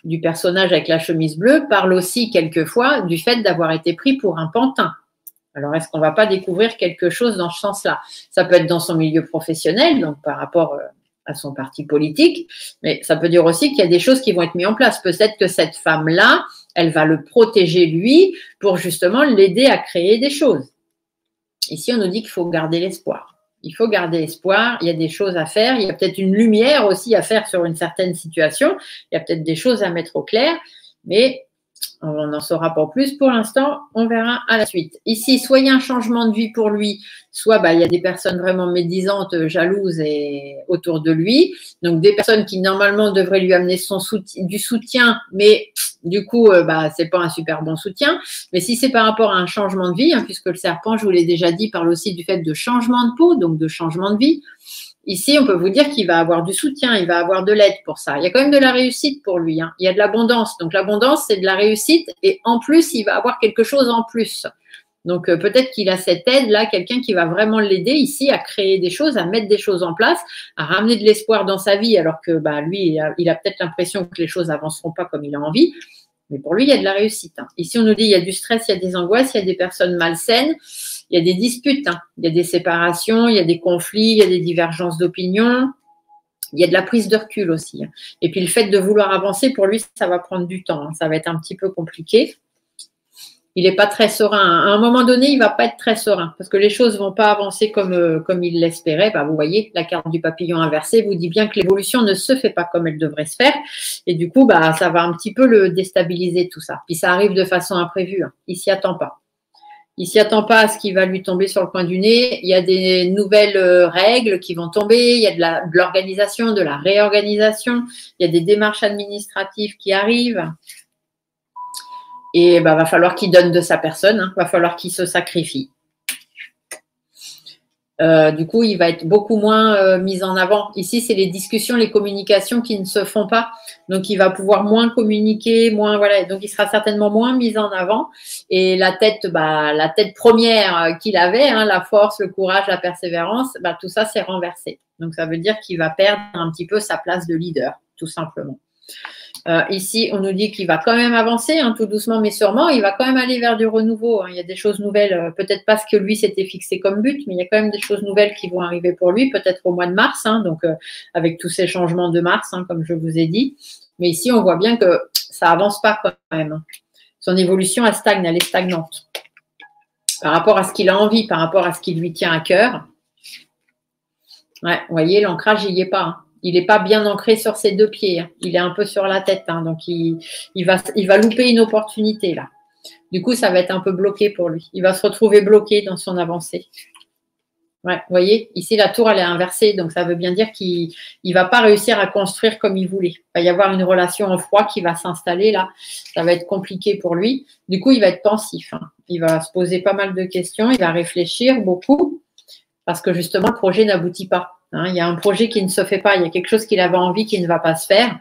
du personnage avec la chemise bleue parle aussi quelquefois du fait d'avoir été pris pour un pantin. Alors, est-ce qu'on ne va pas découvrir quelque chose dans ce sens-là? Ça peut être dans son milieu professionnel, donc par rapport à son parti politique, mais ça peut dire aussi qu'il y a des choses qui vont être mises en place. Peut-être que cette femme-là, elle va le protéger, lui, pour justement l'aider à créer des choses. Ici, on nous dit qu'il faut garder l'espoir. Il faut garder espoir, il y a des choses à faire, il y a peut-être une lumière aussi à faire sur une certaine situation, il y a peut-être des choses à mettre au clair, mais on n'en saura pas plus pour l'instant, on verra à la suite. Ici, soit il y a un changement de vie pour lui, soit il y a des personnes vraiment médisantes, jalouses et autour de lui, donc des personnes qui normalement devraient lui amener du soutien, mais du coup, c'est pas un super bon soutien. Mais si c'est par rapport à un changement de vie, hein, puisque le serpent, je vous l'ai déjà dit, parle aussi du fait de changement de peau, donc de changement de vie. Ici, on peut vous dire qu'il va avoir du soutien, il va avoir de l'aide pour ça. Il y a quand même de la réussite pour lui. Hein. Il y a de l'abondance. Donc, l'abondance, c'est de la réussite. Et en plus, il va avoir quelque chose en plus. Donc, peut-être qu'il a cette aide-là, quelqu'un qui va vraiment l'aider ici à créer des choses, à mettre des choses en place, à ramener de l'espoir dans sa vie, alors que lui, il a peut-être l'impression que les choses n'avanceront pas comme il a envie. Mais pour lui, il y a de la réussite. Hein. Ici, on nous dit il y a du stress, il y a des angoisses, il y a des personnes malsaines, il y a des disputes, hein. Il y a des séparations, il y a des conflits, il y a des divergences d'opinion. Il y a de la prise de recul aussi. Hein. Et puis, le fait de vouloir avancer, pour lui, ça va prendre du temps. Hein. Ça va être un petit peu compliqué. Il n'est pas très serein. À un moment donné, il ne va pas être très serein parce que les choses ne vont pas avancer comme il l'espérait. Vous voyez, la carte du papillon inversé vous dit bien que l'évolution ne se fait pas comme elle devrait se faire. Et du coup, ça va un petit peu le déstabiliser tout ça. Puis ça arrive de façon imprévue. Hein. Il ne s'y attend pas. Il ne s'y attend pas à ce qui va lui tomber sur le coin du nez. Il y a des nouvelles règles qui vont tomber. Il y a de l'organisation, de la réorganisation. Il y a des démarches administratives qui arrivent. Et va falloir qu'il donne de sa personne, hein, va falloir qu'il se sacrifie. Du coup, il va être beaucoup moins mis en avant. Ici, c'est les discussions, les communications qui ne se font pas. Donc, il va pouvoir moins communiquer, moins voilà. Donc, il sera certainement moins mis en avant. Et la tête première qu'il avait, hein, la force, le courage, la persévérance, tout ça s'est renversé. Donc, ça veut dire qu'il va perdre un petit peu sa place de leader, tout simplement. Ici, on nous dit qu'il va quand même avancer, hein, tout doucement mais sûrement. Il va quand même aller vers du renouveau. Hein. Il y a des choses nouvelles, peut-être pas ce que lui s'était fixé comme but, mais il y a quand même des choses nouvelles qui vont arriver pour lui, peut-être au mois de mars, hein, donc avec tous ces changements de mars, hein, comme je vous ai dit. Mais ici, on voit bien que ça avance pas quand même. Hein. Son évolution, elle stagne, elle est stagnante. Par rapport à ce qu'il a envie, par rapport à ce qui lui tient à cœur. Ouais, vous voyez, l'ancrage, il n'y est pas. Hein. Il n'est pas bien ancré sur ses deux pieds. Hein. Il est un peu sur la tête. Hein. Donc, il va louper une opportunité là. Du coup, ça va être un peu bloqué pour lui. Il va se retrouver bloqué dans son avancée. Ouais, vous voyez, ici, la tour, elle est inversée. Donc, ça veut bien dire qu'il ne va pas réussir à construire comme il voulait. Il va y avoir une relation en froid qui va s'installer là. Ça va être compliqué pour lui. Du coup, il va être pensif. Hein. Il va se poser pas mal de questions. Il va réfléchir beaucoup parce que justement, le projet n'aboutit pas. Hein. Il y a un projet qui ne se fait pas. Il y a quelque chose qu'il avait envie qui ne va pas se faire.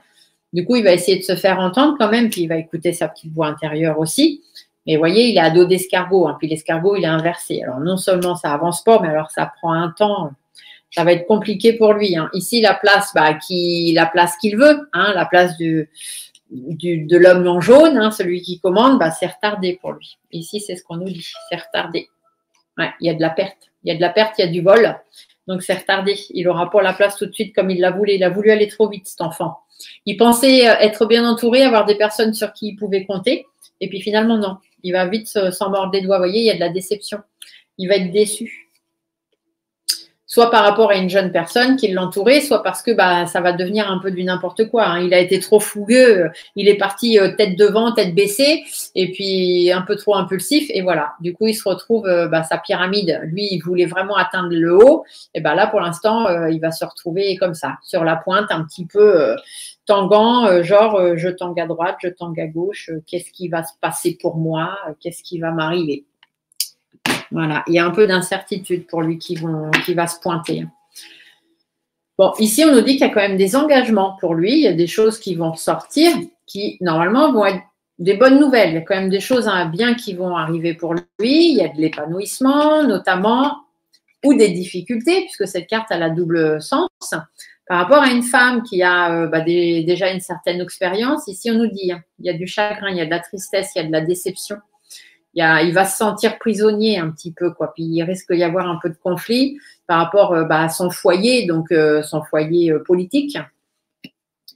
Du coup, il va essayer de se faire entendre quand même. Puis, il va écouter sa petite voix intérieure aussi. Mais vous voyez, il est à dos d'escargot, hein, puis l'escargot, il est inversé. Alors, non seulement ça avance pas, mais alors ça prend un temps. Ça va être compliqué pour lui. Hein. Ici, la place qu'il veut, hein, la place de l'homme en jaune, hein, celui qui commande, c'est retardé pour lui. Ici, c'est ce qu'on nous dit, c'est retardé. Ouais, il y a de la perte. Il y a de la perte, il y a du vol. Donc, c'est retardé. Il n'aura pas la place tout de suite comme il l'a voulu. Il a voulu aller trop vite, cet enfant. Il pensait être bien entouré, avoir des personnes sur qui il pouvait compter. Et puis finalement, non. Il va vite s'en mordre les doigts. Vous voyez, il y a de la déception. Il va être déçu. Soit par rapport à une jeune personne qui l'entourait, soit parce que ça va devenir un peu du n'importe quoi. Hein. Il a été trop fougueux. Il est parti tête devant, tête baissée, et puis un peu trop impulsif. Et voilà. Du coup, il se retrouve sa pyramide. Lui, il voulait vraiment atteindre le haut. Et là, pour l'instant, il va se retrouver comme ça, sur la pointe, un petit peu tanguant, je tangue à droite, je tangue à gauche. Qu'est-ce qui va se passer pour moi? Qu'est-ce qui va m'arriver? Voilà, il y a un peu d'incertitude pour lui qui va se pointer. Bon, ici, on nous dit qu'il y a quand même des engagements pour lui. Il y a des choses qui vont sortir qui, normalement, vont être des bonnes nouvelles. Il y a quand même des choses bien qui vont arriver pour lui. Il y a de l'épanouissement, notamment, ou des difficultés, puisque cette carte a la double sens. Par rapport à une femme qui a déjà une certaine expérience, ici, on nous dit il y a du chagrin, il y a de la tristesse, il y a de la déception. Il va se sentir prisonnier un petit peu, quoi. Puis il risque d'y avoir un peu de conflit par rapport à son foyer, donc son foyer politique.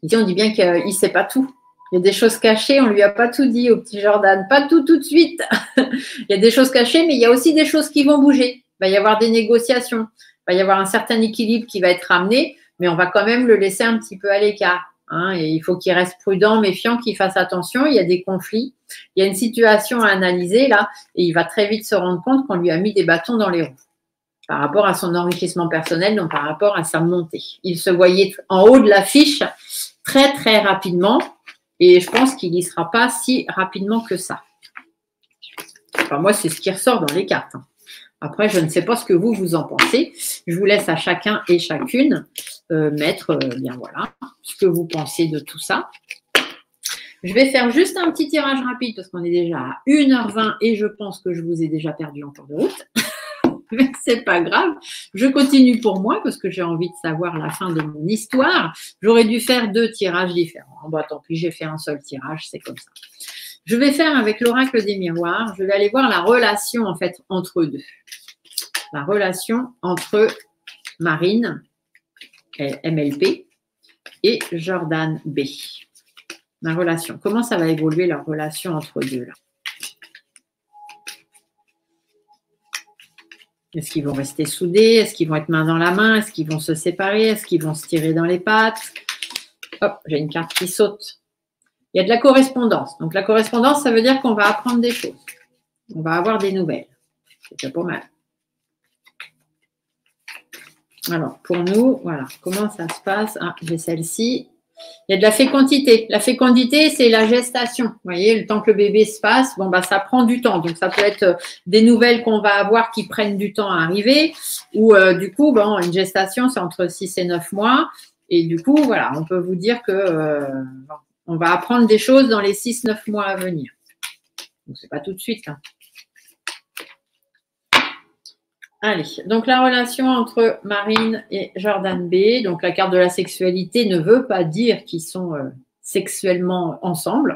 Ici, on dit bien qu'il ne sait pas tout. Il y a des choses cachées, on ne lui a pas tout dit au petit Jordan. Pas tout de suite. Il y a des choses cachées, mais il y a aussi des choses qui vont bouger. Il va y avoir des négociations. Il va y avoir un certain équilibre qui va être ramené, mais on va quand même le laisser un petit peu à l'écart. Hein, et il faut qu'il reste prudent, méfiant, qu'il fasse attention. Il y a des conflits, il y a une situation à analyser là, et il va très vite se rendre compte qu'on lui a mis des bâtons dans les roues par rapport à son enrichissement personnel, donc par rapport à sa montée. Il se voyait en haut de l'affiche très très rapidement, et je pense qu'il n'y sera pas si rapidement que ça. Enfin, moi, c'est ce qui ressort dans les cartes. Après, je ne sais pas ce que vous en pensez. Je vous laisse à chacun et chacune mettre, voilà, ce que vous pensez de tout ça. Je vais faire juste un petit tirage rapide parce qu'on est déjà à 1h20 et je pense que je vous ai déjà perdu en cours de route. Mais c'est pas grave. Je continue pour moi parce que j'ai envie de savoir la fin de mon histoire. J'aurais dû faire 2 tirages différents. Bon, tant pis, j'ai fait un seul tirage, c'est comme ça. Je vais faire avec l'oracle des miroirs, je vais aller voir la relation en fait entre eux deux. La relation entre Marine, MLP, et Jordan B. La relation. Comment ça va évoluer la relation entre eux deux là? Est-ce qu'ils vont rester soudés? Est-ce qu'ils vont être main dans la main? Est-ce qu'ils vont se séparer? Est-ce qu'ils vont se tirer dans les pattes? Hop, j'ai une carte qui saute. Il y a de la correspondance. Donc, la correspondance, ça veut dire qu'on va apprendre des choses. On va avoir des nouvelles. C'est déjà pas mal. Alors, pour nous, voilà, comment ça se passe? Ah, j'ai celle-ci. Il y a de la fécondité. La fécondité, c'est la gestation. Vous voyez, le temps que le bébé se passe, ça prend du temps. Donc, ça peut être des nouvelles qu'on va avoir qui prennent du temps à arriver. Ou du coup, une gestation, c'est entre 6 et 9 mois. Et du coup, voilà, on peut vous dire que on va apprendre des choses dans les 6-9 mois à venir. Donc, ce n'est pas tout de suite. Hein. Allez, donc la relation entre Marine et Jordan B. Donc, la carte de la sexualité ne veut pas dire qu'ils sont sexuellement ensemble.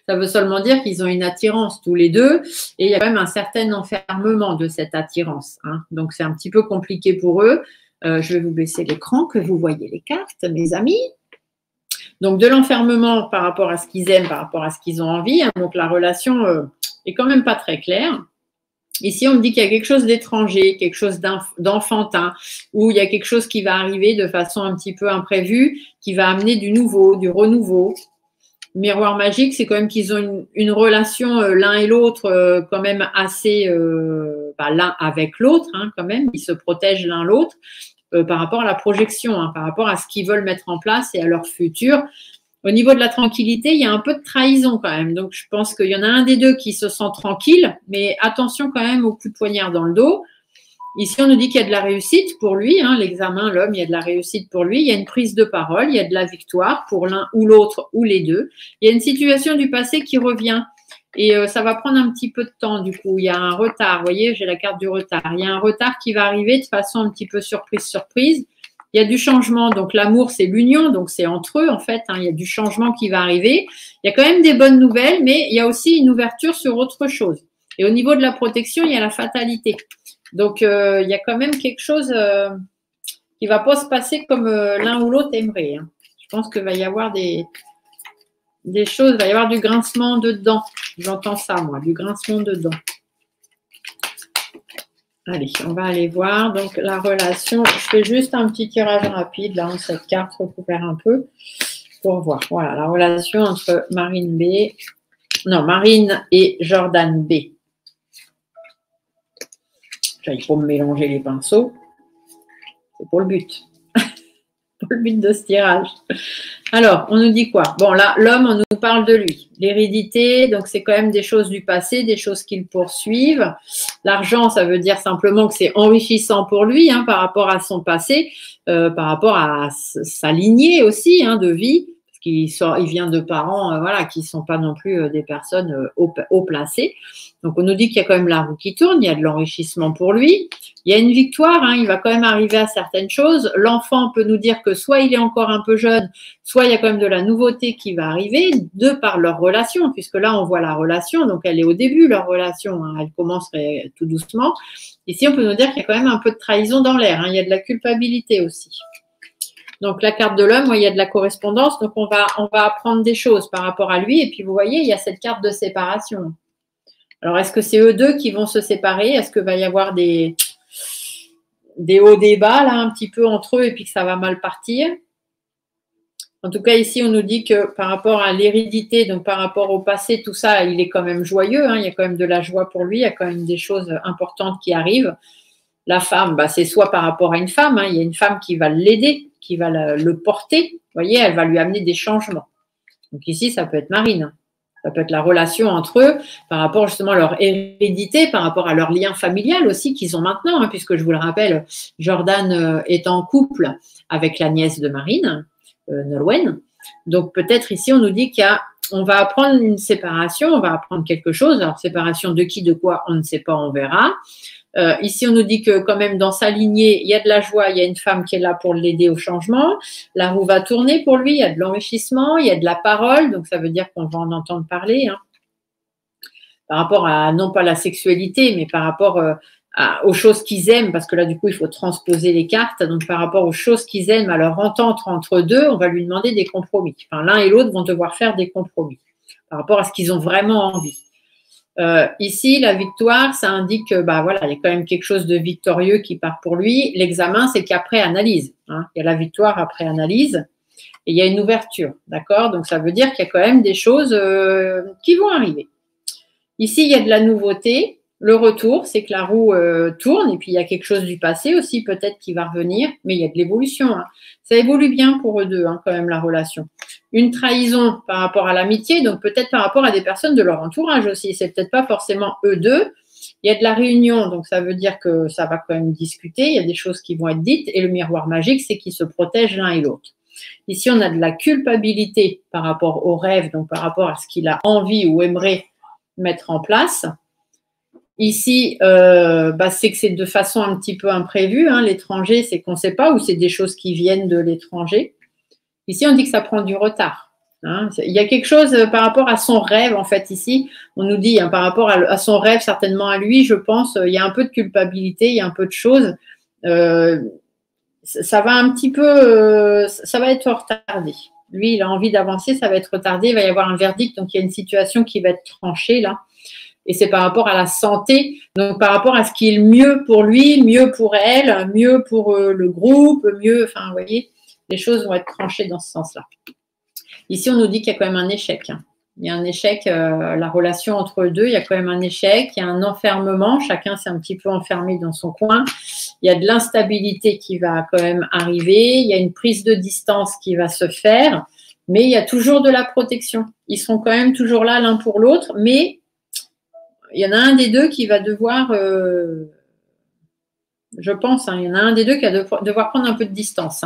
Ça veut seulement dire qu'ils ont une attirance tous les deux. Et il y a quand même un certain enfermement de cette attirance. Hein. Donc, c'est un petit peu compliqué pour eux. Je vais vous baisser l'écran, que vous voyez les cartes, mes amis. Donc, de l'enfermement par rapport à ce qu'ils aiment, par rapport à ce qu'ils ont envie. Hein. Donc, la relation est quand même pas très claire. Ici, on me dit qu'il y a quelque chose d'étranger, quelque chose d'enfantin, ou il y a quelque chose qui va arriver de façon un petit peu imprévue, qui va amener du nouveau, du renouveau. Miroir magique, c'est quand même qu'ils ont une relation l'un et l'autre quand même assez l'un avec l'autre, hein, quand même. Ils se protègent l'un l'autre par rapport à la projection, hein, par rapport à ce qu'ils veulent mettre en place et à leur futur. Au niveau de la tranquillité, il y a un peu de trahison quand même. Donc, je pense qu'il y en a un des deux qui se sent tranquille, mais attention quand même au coup de poignard dans le dos. Ici, on nous dit qu'il y a de la réussite pour lui, hein, l'examen, l'homme, il y a de la réussite pour lui, il y a une prise de parole, il y a de la victoire pour l'un ou l'autre ou les deux. Il y a une situation du passé qui revient et ça va prendre un petit peu de temps du coup. Il y a un retard, vous voyez, j'ai la carte du retard. Il y a un retard qui va arriver de façon un petit peu surprise. Il y a du changement, donc l'amour, c'est l'union, donc c'est entre eux en fait, hein, il y a du changement qui va arriver. Il y a quand même des bonnes nouvelles, mais il y a aussi une ouverture sur autre chose. Et au niveau de la protection, il y a la fatalité. Donc, il y a quand même quelque chose qui ne va pas se passer comme l'un ou l'autre aimerait. Hein. Je pense qu'il va y avoir des choses, il va y avoir du grincement de dents. J'entends ça, moi, du grincement de dents. Allez, on va aller voir. Donc, la relation, je fais juste un petit tirage rapide. Là, cette carte récupère un peu pour voir. Voilà, la relation entre Marine et Jordan B. Il faut me mélanger les pinceaux. C'est pour le but. Pour le but de ce tirage. Alors, on nous dit quoi? Bon, là, l'homme, on nous parle de lui. L'hérédité, donc c'est quand même des choses du passé, des choses qu'il poursuivent. L'argent, ça veut dire simplement que c'est enrichissant pour lui hein, par rapport à son passé, par rapport à sa lignée aussi hein, de vie. Il vient de parents voilà, qui ne sont pas non plus des personnes haut placées. Donc, on nous dit qu'il y a quand même la roue qui tourne, il y a de l'enrichissement pour lui. Il y a une victoire, hein, il va quand même arriver à certaines choses. L'enfant peut nous dire que soit il est encore un peu jeune, soit il y a quand même de la nouveauté qui va arriver de par leur relation, puisque là, on voit la relation, donc elle est au début, leur relation, hein, elle commence tout doucement. Ici, on peut nous dire qu'il y a quand même un peu de trahison dans l'air, hein, il y a de la culpabilité aussi. Donc, la carte de l'homme, il y a de la correspondance. Donc, on va apprendre des choses par rapport à lui. Et puis, vous voyez, il y a cette carte de séparation. Alors, est-ce que c'est eux deux qui vont se séparer? Est-ce qu'il va y avoir des hauts, des bas, là, un petit peu entre eux et puis que ça va mal partir? En tout cas, ici, on nous dit que par rapport à l'hérédité, donc par rapport au passé, tout ça, il est quand même joyeux. Hein, il y a quand même de la joie pour lui. Il y a quand même des choses importantes qui arrivent. La femme, c'est soit par rapport à une femme. Hein, il y a une femme qui va l'aider, qui va le porter. Vous voyez, elle va lui amener des changements. Donc ici, ça peut être Marine. Ça peut être la relation entre eux par rapport justement à leur hérédité, par rapport à leur lien familial aussi qu'ils ont maintenant, hein, puisque je vous le rappelle, Jordan est en couple avec la nièce de Marine, Nolwenn. Donc peut-être ici, on nous dit on va apprendre une séparation, on va apprendre quelque chose. Alors séparation de qui, de quoi, on ne sait pas, on verra. Ici, on nous dit que quand même dans sa lignée, il y a de la joie, il y a une femme qui est là pour l'aider au changement. La roue va tourner pour lui, il y a de l'enrichissement, il y a de la parole, donc ça veut dire qu'on va en entendre parler. Hein, par rapport à, non pas la sexualité, mais par rapport aux choses qu'ils aiment, parce que là, du coup, il faut transposer les cartes. Donc, par rapport aux choses qu'ils aiment, à leur entente entre deux, on va lui demander des compromis. Enfin, l'un et l'autre vont devoir faire des compromis par rapport à ce qu'ils ont vraiment envie. Ici, la victoire, ça indique que voilà, il y a quand même quelque chose de victorieux qui part pour lui. L'examen, c'est qu'après analyse. Hein, il y a la victoire après analyse et il y a une ouverture. D'accord? Donc, ça veut dire qu'il y a quand même des choses qui vont arriver. Ici, il y a de la nouveauté. Le retour, c'est que la roue tourne et puis il y a quelque chose du passé aussi peut-être qui va revenir, mais il y a de l'évolution. Hein. Ça évolue bien pour eux deux, hein, quand même, la relation. Une trahison par rapport à l'amitié, donc peut-être par rapport à des personnes de leur entourage aussi. C'est peut-être pas forcément eux deux. Il y a de la réunion, donc ça veut dire que ça va quand même discuter. Il y a des choses qui vont être dites et le miroir magique, c'est qu'ils se protègent l'un et l'autre. Ici, on a de la culpabilité par rapport au rêve, donc par rapport à ce qu'il a envie ou aimerait mettre en place. Ici, c'est que c'est de façon un petit peu imprévue. Hein. L'étranger, c'est qu'on ne sait pas ou c'est des choses qui viennent de l'étranger. Ici, on dit que ça prend du retard. Hein. Il y a quelque chose par rapport à son rêve, en fait, ici. On nous dit, hein, par rapport à son rêve, certainement à lui, je pense, il y a un peu de culpabilité, il y a un peu de choses. Ça va un petit peu, ça va être retardé. Lui, il a envie d'avancer, ça va être retardé. Il va y avoir un verdict, donc il y a une situation qui va être tranchée, là. Et c'est par rapport à la santé, donc par rapport à ce qui est le mieux pour lui, mieux pour elle, mieux pour le groupe, mieux, enfin, vous voyez, les choses vont être tranchées dans ce sens-là. Ici, on nous dit qu'il y a quand même un échec. Il y a un échec, la relation entre eux deux, il y a quand même un échec, il y a un enfermement, chacun s'est un petit peu enfermé dans son coin, il y a de l'instabilité qui va quand même arriver, il y a une prise de distance qui va se faire, mais il y a toujours de la protection. Ils seront quand même toujours là l'un pour l'autre, mais il y en a un des deux qui va devoir, je pense, il y en a un des deux qui va devoir prendre un peu de distance.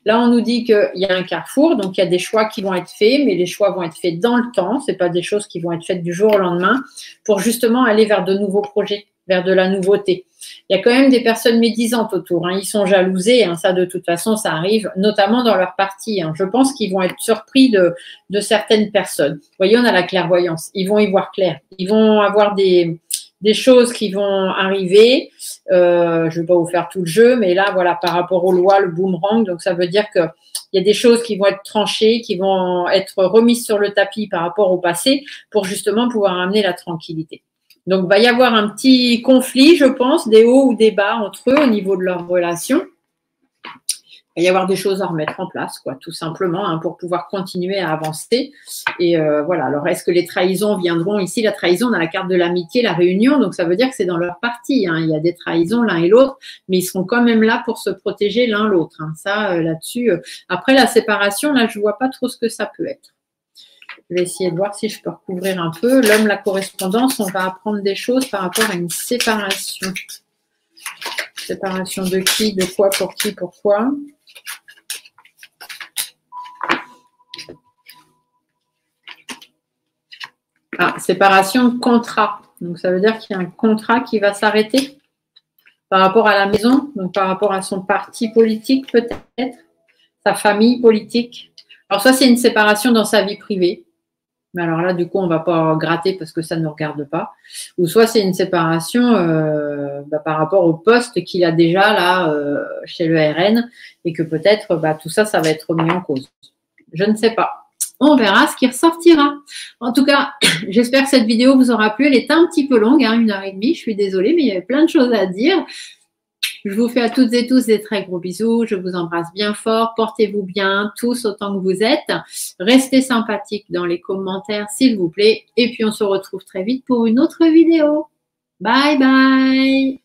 Là, on nous dit qu'il y a un carrefour, donc il y a des choix qui vont être faits, mais les choix vont être faits dans le temps. Ce n'est pas des choses qui vont être faites du jour au lendemain pour justement aller vers de nouveaux projets, vers de la nouveauté. Il y a quand même des personnes médisantes autour. Ils sont jalousés. Ça, de toute façon, ça arrive, notamment dans leur partie. Je pense qu'ils vont être surpris de certaines personnes. Vous voyez, on a la clairvoyance. Ils vont y voir clair. Ils vont avoir des choses qui vont arriver. Je ne vais pas vous faire tout le jeu, mais là, voilà, par rapport aux lois, le boomerang, donc ça veut dire qu'il y a des choses qui vont être tranchées, qui vont être remises sur le tapis par rapport au passé pour justement pouvoir amener la tranquillité. Donc, il va y avoir un petit conflit, je pense, des hauts ou des bas entre eux au niveau de leur relation. Il va y avoir des choses à remettre en place, quoi, tout simplement, pour pouvoir continuer à avancer. Et voilà, alors est-ce que les trahisons viendront ici? La trahison, on a la carte de l'amitié, la réunion, donc ça veut dire que c'est dans leur partie. Il y a des trahisons l'un et l'autre, mais ils seront quand même là pour se protéger l'un l'autre. Ça, là-dessus. Après, la séparation, là, je ne vois pas trop ce que ça peut être. Je vais essayer de voir si je peux recouvrir un peu. L'homme, la correspondance, on va apprendre des choses par rapport à une séparation. Séparation de qui, de quoi, pour qui, pourquoi? Ah, séparation de contrat. Donc, ça veut dire qu'il y a un contrat qui va s'arrêter par rapport à la maison, donc par rapport à son parti politique peut-être, sa famille politique. Alors, ça, c'est une séparation dans sa vie privée. Mais alors là, du coup, on ne va pas gratter parce que ça ne nous regarde pas. Ou soit c'est une séparation par rapport au poste qu'il a déjà là chez le RN et que peut-être tout ça, ça va être remis en cause. Je ne sais pas. On verra ce qui ressortira. En tout cas, j'espère que cette vidéo vous aura plu. Elle est un petit peu longue, 1h30. Je suis désolée, mais il y avait plein de choses à dire. Je vous fais à toutes et tous des très gros bisous. Je vous embrasse bien fort. Portez-vous bien, tous autant que vous êtes. Restez sympathiques dans les commentaires, s'il vous plaît. Et puis, on se retrouve très vite pour une autre vidéo. Bye bye.